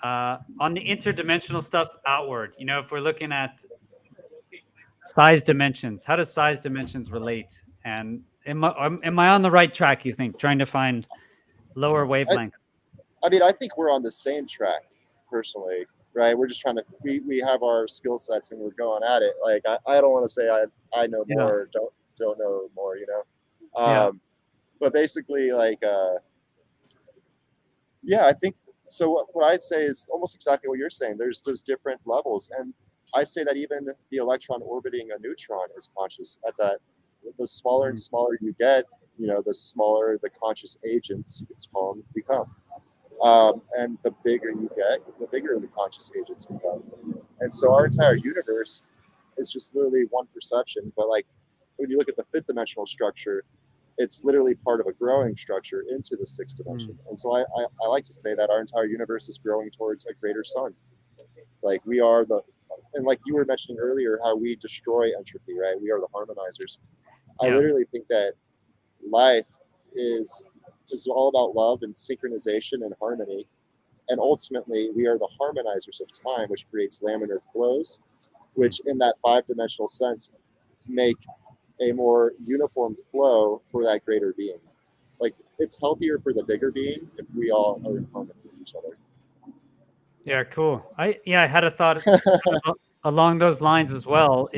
[SPEAKER 3] interdimensional stuff outward? If we're looking at size dimensions, how does size dimensions relate? And am I on the right track, you think, trying to find lower wavelengths?
[SPEAKER 1] I mean, I think we're on the same track, personally, right? We're just trying to, we have our skill sets and we're going at it. Like, I don't want to say I know more, don't know more, But basically, like, yeah, I think, so what I'd say is almost exactly what you're saying. There's different levels. And I say that even the electron orbiting a neutron is conscious at that. The smaller and smaller you get, the smaller the conscious agents, you could call them, become. And the bigger you get, the bigger the conscious agents become. And so our entire universe is just literally one perception. But like when you look at the fifth dimensional structure, it's literally part of a growing structure into the sixth dimension. And so I like to say that our entire universe is growing towards a greater sun. Like we are and like you were mentioning earlier, how we destroy entropy, right? We are the harmonizers. I literally think that life is all about love and synchronization and harmony. And ultimately, we are the harmonizers of time, which creates laminar flows, which in that 5-dimensional sense make a more uniform flow for that greater being. Like it's healthier for the bigger being if we all are in harmony with each other.
[SPEAKER 3] Yeah, cool. I had a thought along those lines as well.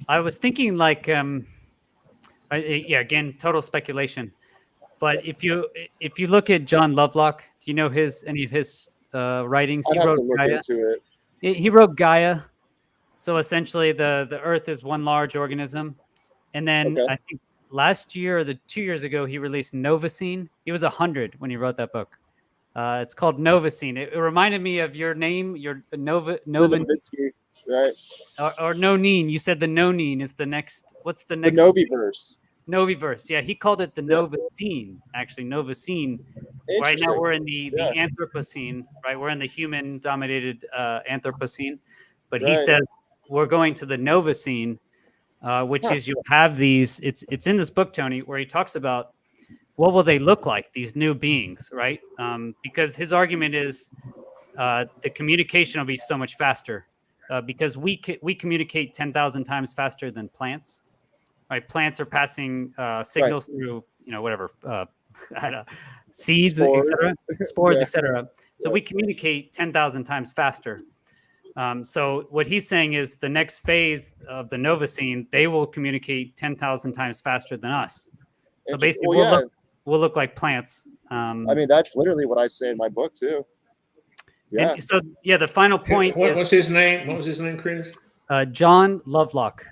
[SPEAKER 3] I was thinking like, again, total speculation. But if you look at John Lovelock, do you know any of his writings?
[SPEAKER 1] I'd have to look into it.
[SPEAKER 3] He wrote Gaia. So essentially, the Earth is one large organism, and then
[SPEAKER 1] Okay.
[SPEAKER 3] I think last year or 2 years ago, he released Novacine. He was 100 when he wrote that book. It's called Novacine. It reminded me of your name, your
[SPEAKER 1] Novitzki, right?
[SPEAKER 3] or Nonine. You said the Nonine is the next. What's the next?
[SPEAKER 1] The Noviverse.
[SPEAKER 3] Noviverse. Yeah, he called it the Novacine. Actually, Novacine. Right now we're in the Anthropocene. Right, we're in the human-dominated Anthropocene. But he says we're going to the Novacene, which is you have these. It's in this book, Tony, where he talks about what will they look like, these new beings, right? Because his argument is the communication will be so much faster because we communicate 10,000 times faster than plants. Right, plants are passing signals through, whatever, seeds, spores, etc. So we communicate 10,000 times faster. So what he's saying is the next phase of the Novacene, they will communicate 10,000 times faster than us. So basically, we'll look like plants.
[SPEAKER 1] I mean, that's literally what I say in my book too. Yeah.
[SPEAKER 3] And so the final point.
[SPEAKER 2] What was his name? What was his name, Chris?
[SPEAKER 3] John Lovelock.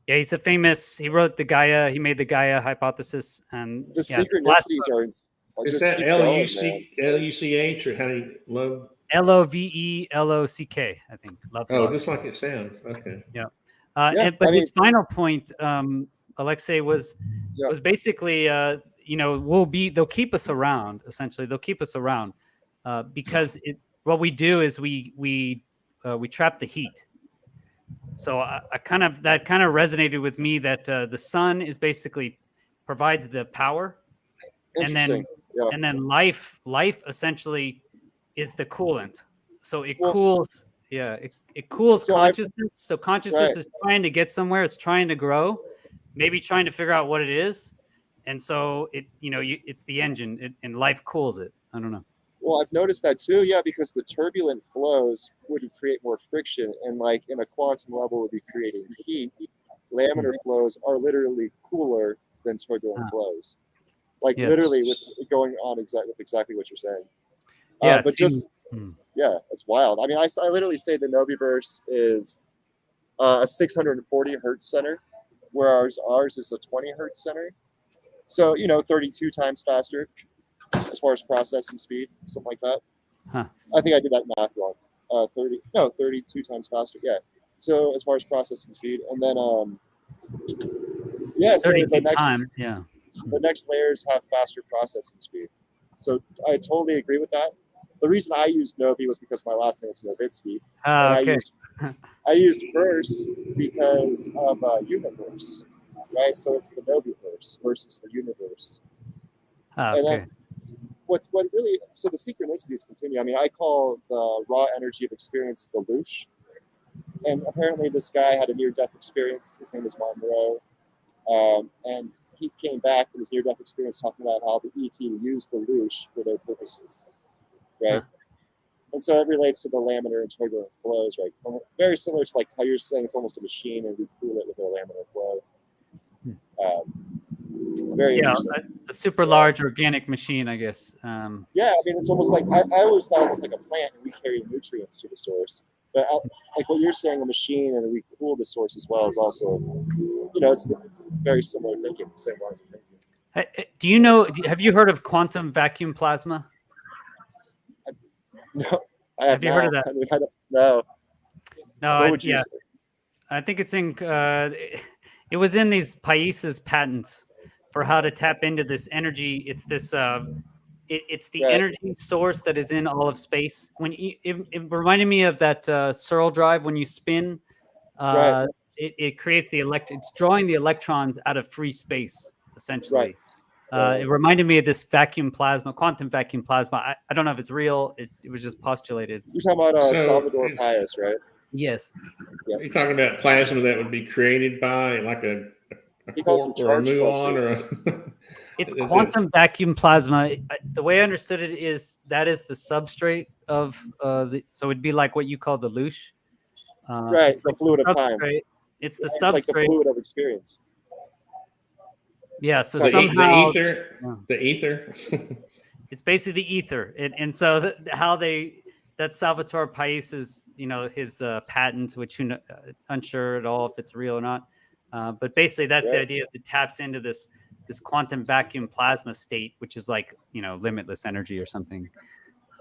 [SPEAKER 3] Yeah, he's a famous. He wrote the Gaia. He made the Gaia hypothesis, and
[SPEAKER 1] the synchronicities are.
[SPEAKER 2] Is that L-U-C-H or how do you love?
[SPEAKER 3] Lovelock, I think. Lovelock.
[SPEAKER 2] Oh, just like it sounds. Okay.
[SPEAKER 3] Yeah. But his final point, Alexei, was basically, they'll keep us around. Essentially, they'll keep us around because what we do is we trap the heat. So that kind of resonated with me that the sun is basically provides the power, and then life essentially is the coolant. So it cools. Yeah, it cools consciousness. So consciousness is trying to get somewhere. It's trying to grow, maybe trying to figure out what it is, and so it's the engine, and life cools it. I don't know.
[SPEAKER 1] Well, I've noticed that too. Yeah, because the turbulent flows would create more friction, and like in a quantum level would be creating heat. Laminar flows are literally cooler than turbulent flows. Like literally with going on exactly what you're saying.
[SPEAKER 3] Yeah,
[SPEAKER 1] but it's wild. I mean, I literally say the Noviverse is a 640 hertz center, whereas ours is a 20 hertz center. So 32 times faster as far as processing speed, something like that.
[SPEAKER 3] Huh.
[SPEAKER 1] I think I did that math wrong. 32 times faster. Yeah. So as far as processing speed, and then so the next layers have faster processing speed. So I totally agree with that. The reason I used Novi was because my last name is Novitzki.
[SPEAKER 3] Okay.
[SPEAKER 1] I used verse because of universe, right? So it's the Noviverse versus the universe. And then what really, so the synchronicities continue. I mean, I call the raw energy of experience the loosh. And apparently this guy had a near-death experience. His name is Monroe. And he came back from his near-death experience talking about how the ET used the loosh for their purposes, right? And so it relates to the laminar and turbulent flows, right? Very similar to like how you're saying it's almost a machine and we cool it with a laminar flow. Very interesting.
[SPEAKER 3] A super large organic machine, I guess.
[SPEAKER 1] Yeah, I mean, it's almost like I always thought it was like a plant and we carry nutrients to the source. But like what you're saying, a machine and we cool the source as well is also, it's very similar thinking, same lines of thinking.
[SPEAKER 3] Have you heard of quantum vacuum plasma?
[SPEAKER 1] No,
[SPEAKER 3] have you heard of that?
[SPEAKER 1] I mean, I don't know.
[SPEAKER 3] No, I think it's in. It was in these Pais's patents for how to tap into this energy. It's this. It's the energy source that is in all of space. It reminded me of that Searle drive when you spin. It creates it's drawing the electrons out of free space essentially. It reminded me of this quantum vacuum plasma. I don't know if it's real. It was just postulated.
[SPEAKER 1] You're talking about Salvador Pais, right?
[SPEAKER 3] Yes.
[SPEAKER 2] You're talking about plasma that would be created by like a
[SPEAKER 1] quark
[SPEAKER 2] or a muon or a...
[SPEAKER 3] It's quantum vacuum plasma. The way I understood it is that is the substrate of so it'd be like what you call the loosh.
[SPEAKER 1] It's the fluid of time.
[SPEAKER 3] It's the substrate.
[SPEAKER 1] It's like the fluid of experience.
[SPEAKER 3] Yeah. So
[SPEAKER 1] So
[SPEAKER 3] somehow
[SPEAKER 2] the ether.
[SPEAKER 3] it's basically the ether, and so how that's Salvatore Pais's, his patent, which unsure at all if it's real or not. But basically, that's the idea: is it taps into this quantum vacuum plasma state, which is like limitless energy or something.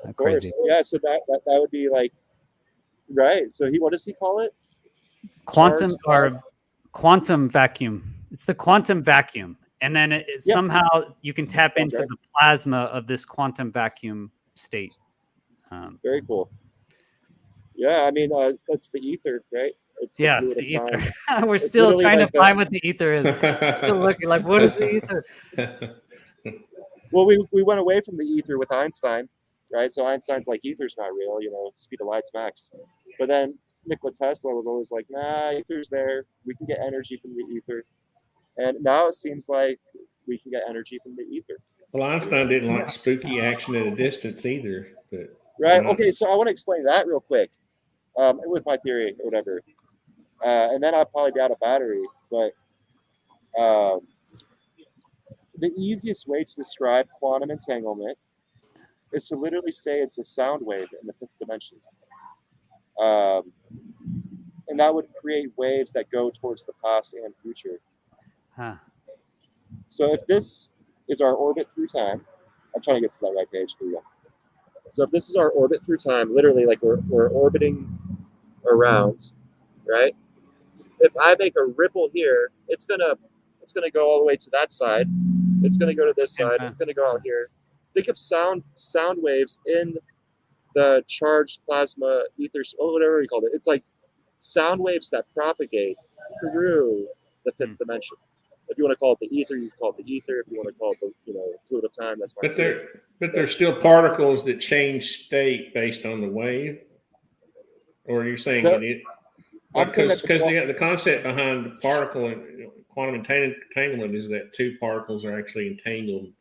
[SPEAKER 1] Of
[SPEAKER 3] Crazy.
[SPEAKER 1] course. Yeah. So that would be like, right. So what does he call it?
[SPEAKER 3] Quantum vacuum. It's the quantum vacuum, and then somehow you can tap into the plasma of this quantum vacuum state.
[SPEAKER 1] Very cool. Yeah, I mean, that's the ether, right?
[SPEAKER 3] It's the ether. We're
[SPEAKER 1] It's
[SPEAKER 3] still trying
[SPEAKER 1] like
[SPEAKER 3] to find what the ether is. Still looking like, what is the ether?
[SPEAKER 1] Well, we went away from the ether with Einstein, right? So Einstein's like, ether's not real, speed of light's max. But then Nikola Tesla was always like, nah, ether's there. We can get energy from the ether. And now it seems like we can get energy from the ether.
[SPEAKER 2] Well, Einstein didn't like spooky action at a distance either. But
[SPEAKER 1] right. Okay, so I want to explain that real quick with my theory or whatever. And then I'll probably be out of battery. But the easiest way to describe quantum entanglement is to literally say it's a sound wave in the fifth dimension. And that would create waves that go towards the past and future.
[SPEAKER 3] Huh.
[SPEAKER 1] So if this is our orbit through time, I'm trying to get to that right page. Here we go. So if this is our orbit through time, literally like we're orbiting around, right? If I make a ripple here, it's gonna go all the way to that side. It's gonna go to this side. It's gonna go out here. Think of sound waves in the charged plasma ether, or whatever you call it. It's like sound waves that propagate through the fifth dimension. If you want to call it the ether, you call it the ether. If you want to call it the fluid of time, that's fine.
[SPEAKER 2] But there's still particles that change state based on the wave. Or are you saying because the concept behind the particle and quantum entanglement is that two particles are actually entangled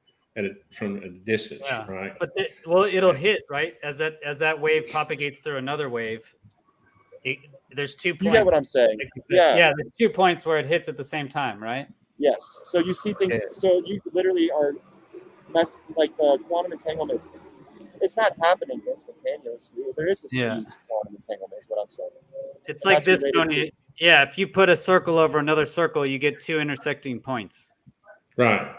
[SPEAKER 2] from a distance, right?
[SPEAKER 3] But it'll hit, right, as that wave propagates through another wave. There's 2 points.
[SPEAKER 1] You get what I'm saying?
[SPEAKER 3] Yeah. There's 2 points where it hits at the same time, right?
[SPEAKER 1] Yes. So you see things. So you literally are like the quantum entanglement. It's not happening instantaneously. There is a speed to quantum entanglement, is what I'm saying.
[SPEAKER 3] It's like this, Tony. Yeah, if you put a circle over another circle, you get 2 intersecting points.
[SPEAKER 2] Right.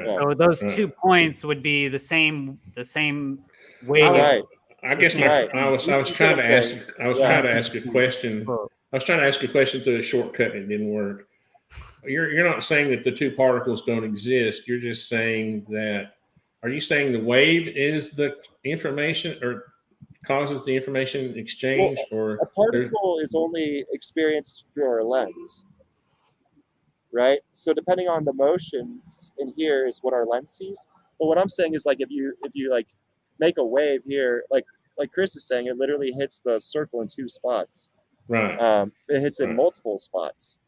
[SPEAKER 3] So those 2 points would be the same wave.
[SPEAKER 1] Right.
[SPEAKER 2] I guess I was trying to ask a question. I was trying to ask a question through a shortcut and it didn't work. You're not saying that the two particles don't exist. You're just saying that. Are you saying the wave is the information or causes the information exchange? Or
[SPEAKER 1] a particle is only experienced through our lens, right? So depending on the motions in here is what our lens sees. But what I'm saying is like if you like make a wave here, like Chris is saying, it literally hits the circle in 2 spots.
[SPEAKER 2] Right.
[SPEAKER 1] It hits in multiple spots.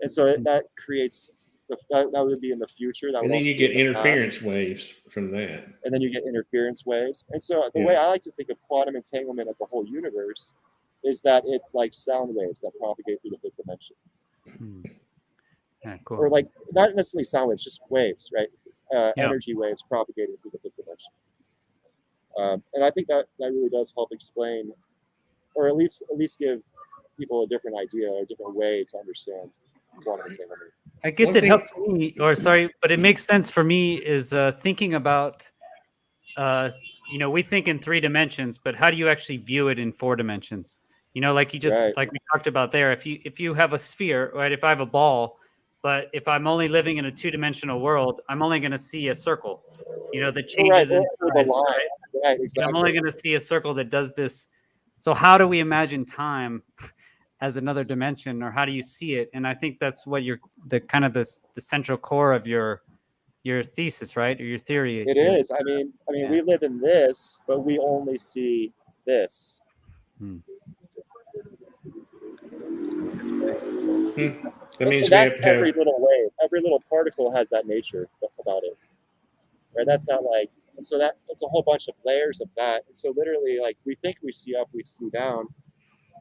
[SPEAKER 1] And so that creates, that would be in the future.
[SPEAKER 2] And then you get interference waves from that.
[SPEAKER 1] And then you get interference waves. And so the way I like to think of quantum entanglement of the whole universe is that it's like sound waves that propagate through the fifth dimension.
[SPEAKER 3] Yeah, cool.
[SPEAKER 1] Or like, not necessarily sound waves, just waves, right? Energy waves propagating through the fifth dimension. And I think that really does help explain, or at least give people a different idea, a different way to understand quantum entanglement.
[SPEAKER 3] I guess it helps me, but it makes sense for me is thinking about, we think in 3 dimensions, but how do you actually view it in 4 dimensions? Like you just, like we talked about there, if you have a sphere, right? If I have a ball, but if I'm only living in a 2-dimensional world, I'm only going to see a circle, that changes in size, right?
[SPEAKER 1] Right, exactly.
[SPEAKER 3] I'm only going to see a circle that does this. So how do we imagine time as another dimension, or how do you see it? And I think that's what the central core of your thesis, right? Or your theory.
[SPEAKER 1] It is. I mean, we live in this, but we only see this.
[SPEAKER 2] That means
[SPEAKER 1] that's every little wave. Every little particle has that nature about it, right? That's not like, and so it's a whole bunch of layers of that. And so literally, like, we think we see up, we see down,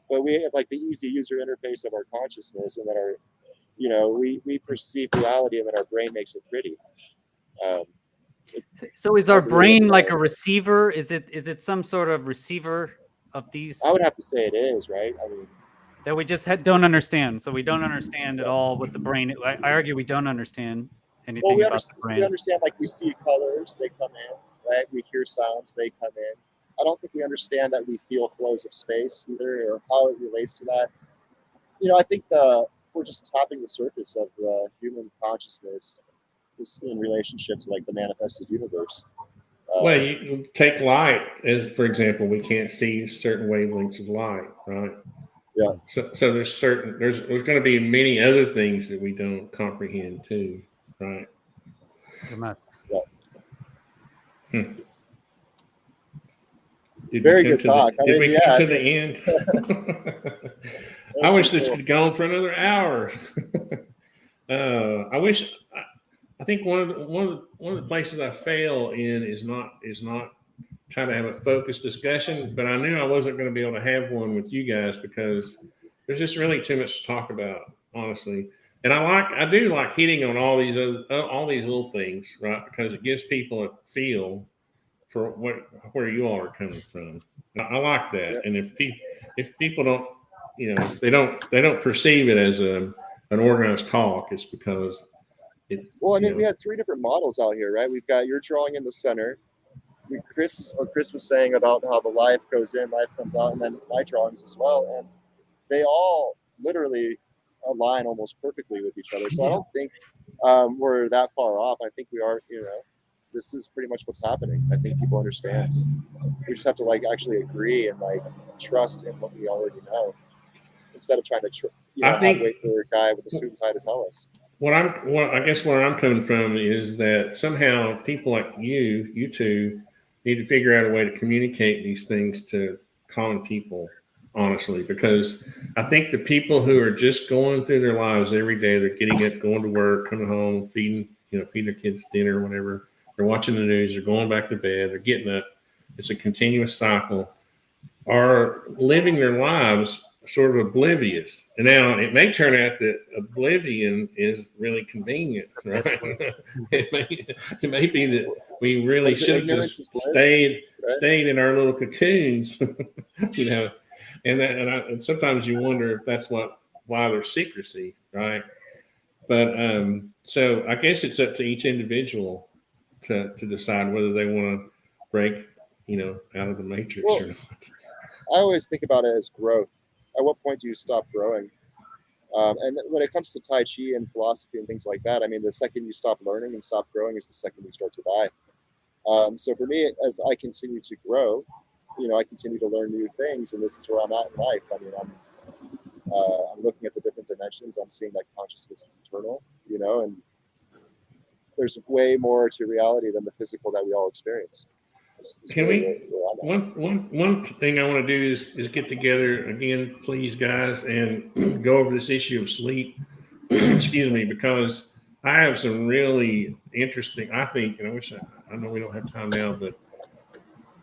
[SPEAKER 1] but we have like the easy user interface of our consciousness, and that You know, we perceive reality and then our brain makes it pretty.
[SPEAKER 3] So is our brain like a receiver? Is it some sort of receiver of these?
[SPEAKER 1] I would have to say it is, right? I mean,
[SPEAKER 3] that we just don't understand. So we don't understand at all what the brain. I argue we don't understand anything about the brain.
[SPEAKER 1] We understand, like, we see colors, they come in, right? We hear sounds, they come in. I don't think we understand that we feel flows of space either, or how it relates to that. You know, I think we're just tapping the surface of the human consciousness in relationship to, like, the manifested universe.
[SPEAKER 2] Well, you take light as, for example, we can't see certain wavelengths of light, right?
[SPEAKER 1] Yeah.
[SPEAKER 2] So there's going to be many other things that we don't comprehend too, right?
[SPEAKER 1] Yeah.
[SPEAKER 2] Very
[SPEAKER 1] good talk.
[SPEAKER 2] Did we come to the end? I wish this could go on for another hour. I think one of the places I fail in is not trying to have a focused discussion, but I knew I wasn't going to be able to have one with you guys because there's just really too much to talk about, honestly. And I do like hitting on all these little things, right? Because it gives people a feel for where you all are coming from. I like that. Yeah. And if people don't, you know, they don't perceive it as an organized talk, it's because
[SPEAKER 1] well, I mean, we had 3 different models out here, right? We've got your drawing in the center. Chris was saying about how the life goes in, life comes out, and then my drawings as well. And they all literally align almost perfectly with each other. So I don't think we're that far off. I think we are, you know, this is pretty much what's happening. I think people understand. We just have to, like, actually agree and, like, trust in what we already know instead of trying to, wait for a guy with a suit and tie to tell us.
[SPEAKER 2] I guess where I'm coming from is that somehow people like you two, need to figure out a way to communicate these things to common people, honestly, because I think the people who are just going through their lives every day, they're getting up, going to work, coming home, feeding their kids dinner or whatever, they're watching the news, they're going back to bed, they're getting up. It's a continuous cycle, are living their lives sort of oblivious. And now it may turn out that oblivion is really convenient, right? it may be that we really should have just stayed in our little cocoons, you know. And sometimes you wonder if that's why there's secrecy, right? But so I guess it's up to each individual to decide whether they want to break, out of the matrix or not.
[SPEAKER 1] I always think about it as growth. At what point do you stop growing? And when it comes to Tai Chi and philosophy and things like that, I mean, the second you stop learning and stop growing is the second you start to die. So for me, as I continue to grow, I continue to learn new things, and this is where I'm at in life. I mean, I'm looking at the different dimensions. I'm seeing that consciousness is eternal, and there's way more to reality than the physical that we all experience.
[SPEAKER 2] Can we? One thing I want to do is get together again, please, guys, and go over this issue of sleep. Excuse me, because I have some really interesting. I think, and I know we don't have time now, but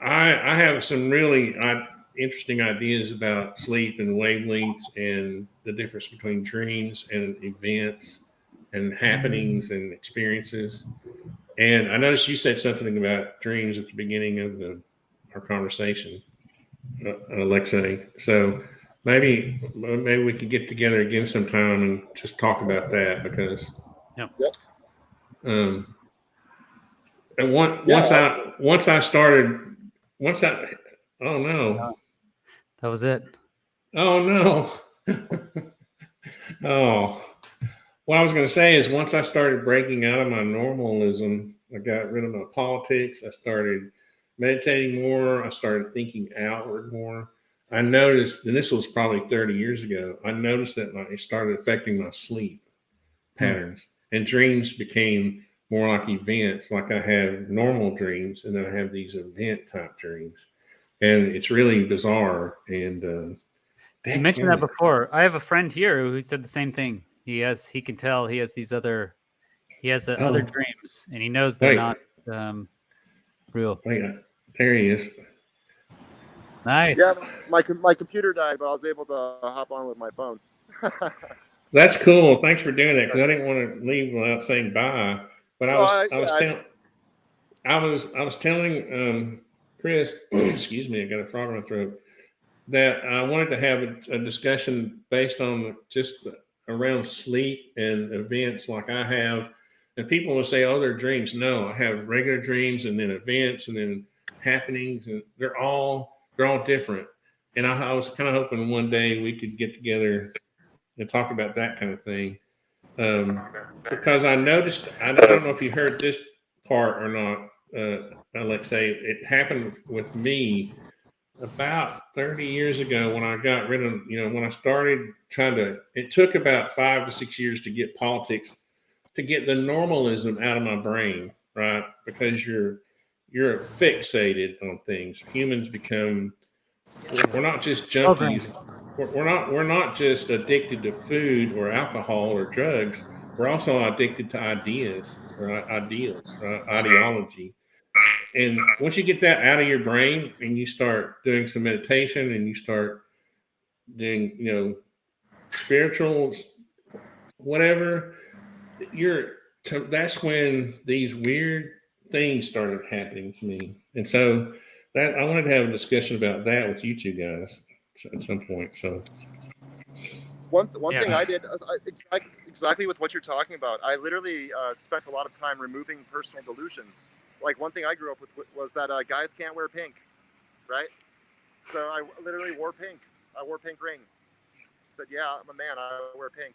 [SPEAKER 2] I have some really interesting ideas about sleep and wavelengths and the difference between dreams and events and happenings and experiences. And I noticed you said something about dreams at the beginning of our conversation, Alexei. So maybe we could get together again sometime and just talk about that, because and once I oh no,
[SPEAKER 3] that was it.
[SPEAKER 2] Oh no. Oh. What I was going to say is, once I started breaking out of my normalism, I got rid of my politics. I started meditating more. I started thinking outward more. I noticed, and this was probably 30 years ago, I noticed that it started affecting my sleep patterns, and dreams became more like events. Like I have normal dreams, and then I have these event type dreams, and it's really bizarre. And
[SPEAKER 3] you mentioned that before. I have a friend here who said the same thing. He can tell he has these other dreams, and he knows they're not real.
[SPEAKER 2] There he is.
[SPEAKER 3] Nice.
[SPEAKER 1] Yeah, my computer died, but I was able to hop on with my phone.
[SPEAKER 2] That's cool. Thanks for doing that because I didn't want to leave without saying bye. But I was telling Chris, excuse me, I got a frog in my throat, that I wanted to have a discussion based on just around sleep and events like I have. And people will say, oh, they're dreams. No, I have regular dreams and then events and then happenings, and they're all different. And I was kind of hoping one day we could get together and talk about that kind of thing. Because I noticed, I don't know if you heard this part or not, Alexei, it happened with me about 30 years ago when I got rid of, when I started it took about 5 to 6 years to get politics, to get the normalism out of my brain, right? Because you're fixated on things. Humans become, we're not just junkies. We're not just addicted to food or alcohol or drugs. We're also addicted to ideas, right? Ideals, right? Ideology. And once you get that out of your brain and you start doing some meditation and you start doing, spirituals, whatever, that's when these weird things started happening to me. And so that I wanted to have a discussion about that with you two guys at some point. So
[SPEAKER 1] one thing I did, exactly with what you're talking about, I literally spent a lot of time removing personal delusions. Like one thing I grew up with was that guys can't wear pink, right? So I literally wore pink. I wore pink ring. Said, yeah, I'm a man. I wear pink.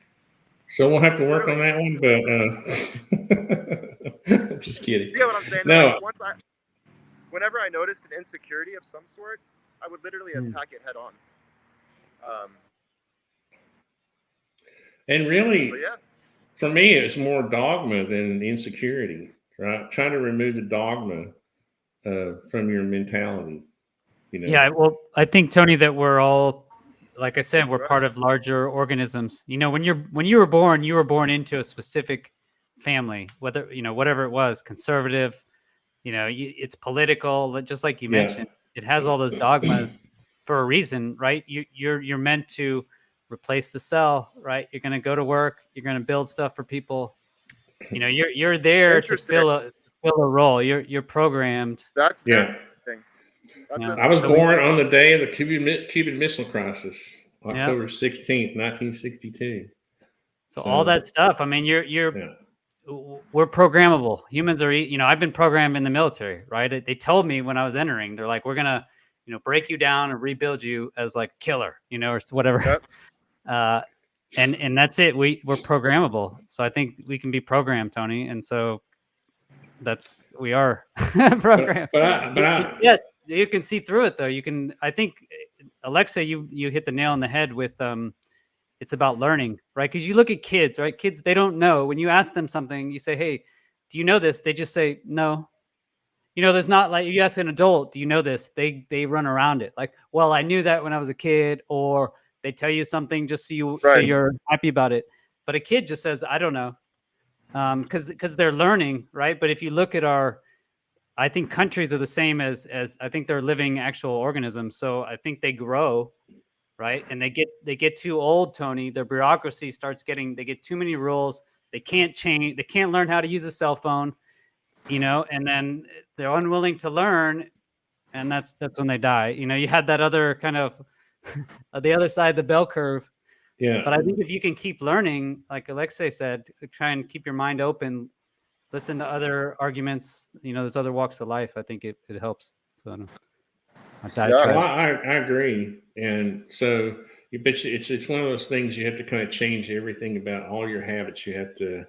[SPEAKER 2] So we'll have to work on that one, but I'm just kidding.
[SPEAKER 1] You get what I'm saying?
[SPEAKER 2] No.
[SPEAKER 1] Like, whenever I noticed an insecurity of some sort, I would literally attack it head on.
[SPEAKER 2] And really, for me, it's more dogma than insecurity, right? Trying to remove the dogma from your mentality.
[SPEAKER 3] Yeah, well, I think, Tony, that we're all, like I said, we're part of larger organisms. When you were born into a specific family, whether whatever it was, conservative, it's political, just like you mentioned. It has all those dogmas for a reason, right? You're meant to replace the cell, right? You're going to go to work. You're going to build stuff for people. You're there to fill a role. You're programmed.
[SPEAKER 1] That's interesting.
[SPEAKER 2] I was born on the day of the Cuban Missile Crisis, October 16th, 1962.
[SPEAKER 3] So all that stuff. I mean, we're programmable. Humans are, I've been programmed in the military, right? They told me when I was entering, they're like, we're gonna, break you down and rebuild you as like a killer, or whatever. Yep. And that's it. We're programmable. So I think we can be programmed, Tony. And so we are programmed. But yes, you can see through it though. I think, Alexei, you hit the nail on the head with, it's about learning, right? Because you look at kids, right? Kids, they don't know. When you ask them something, you say, hey, do you know this? They just say, no. There's not like, you ask an adult, do you know this? They run around it. Like, well, I knew that when I was a kid, or they tell you something just so you're happy about it. But a kid just says, I don't know. Because they're learning, right? But if you look at I think countries are the same as I think they're living actual organisms. So I think they grow, right? And they get too old, Tony. Their bureaucracy they get too many rules. They can't change. They can't learn how to use a cell phone, and then they're unwilling to learn. And that's when they die. You had that other kind of the other side of the bell curve.
[SPEAKER 2] Yeah.
[SPEAKER 3] But I think if you can keep learning, like Alexei said, try and keep your mind open, listen to other arguments, there's other walks of life. I think it helps. So
[SPEAKER 2] I agree. And so it's one of those things you have to kind of change everything about all your habits. You have to,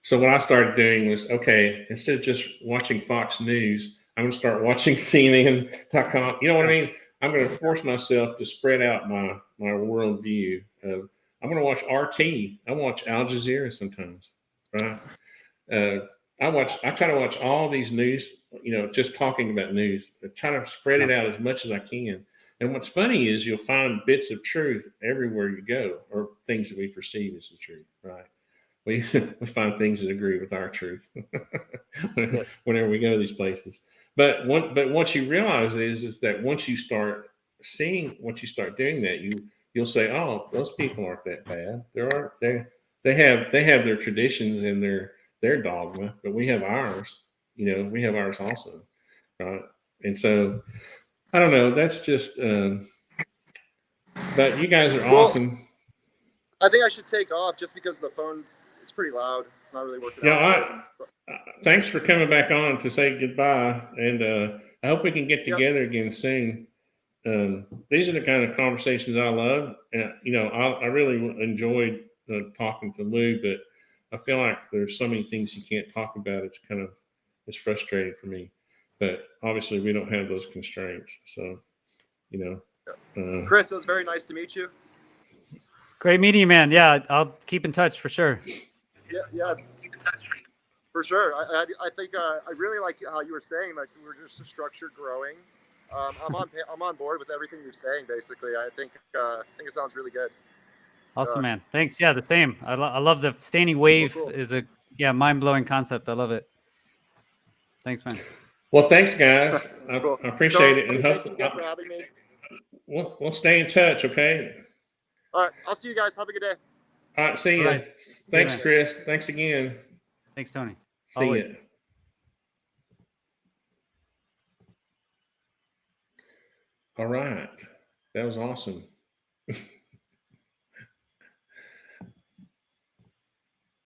[SPEAKER 2] so what I started doing was, okay, instead of just watching Fox News, I'm going to start watching CNN.com. You know what I mean? I'm going to force myself to spread out my worldview. I'm going to watch RT. I watch Al Jazeera sometimes, right? I try to watch all these news, just talking about news. I try to spread it out as much as I can. And what's funny is you'll find bits of truth everywhere you go, or things that we perceive as the truth, right? We find things that agree with our truth whenever we go to these places. But what you realize is that once you start doing that, you'll say, "Oh, those people aren't that bad. They have their traditions and their dogma, but we have ours. We have ours also, right?" And so I don't know. That's just. But you guys are
[SPEAKER 1] Well,
[SPEAKER 2] awesome.
[SPEAKER 1] I think I should take off just because the phone's it's pretty loud. It's not really working out.
[SPEAKER 2] Thanks for coming back on to say goodbye, and I hope we can get
[SPEAKER 1] Yep.
[SPEAKER 2] together again soon. These are the kind of conversations I love, and I really enjoyed talking to Lou, but I feel like there's so many things you can't talk about. It's frustrating for me, but obviously we don't have those constraints, so
[SPEAKER 1] Chris, it was very nice to meet you.
[SPEAKER 3] Great meeting you, man. Yeah, I'll keep in touch for sure.
[SPEAKER 1] Yeah, keep in touch for sure. I think I really like how you were saying like we're just a structure growing. I'm on board with everything you're saying. Basically, I think it sounds really good.
[SPEAKER 3] Awesome, man. Thanks. Yeah, the same. I love the standing wave.
[SPEAKER 1] Cool.
[SPEAKER 3] Is a mind blowing concept. I love it. Thanks, man.
[SPEAKER 2] Well, thanks, guys.
[SPEAKER 1] Cool.
[SPEAKER 2] I appreciate it, and
[SPEAKER 1] thank you again for having me.
[SPEAKER 2] We'll stay in touch, okay?
[SPEAKER 1] All right, I'll see you guys. Have a good day.
[SPEAKER 2] All right, see you.
[SPEAKER 3] Right.
[SPEAKER 2] Thanks,
[SPEAKER 3] man.
[SPEAKER 2] Chris. Thanks again.
[SPEAKER 3] Thanks, Tony.
[SPEAKER 2] See
[SPEAKER 3] Always.
[SPEAKER 2] ya. All right, that was awesome.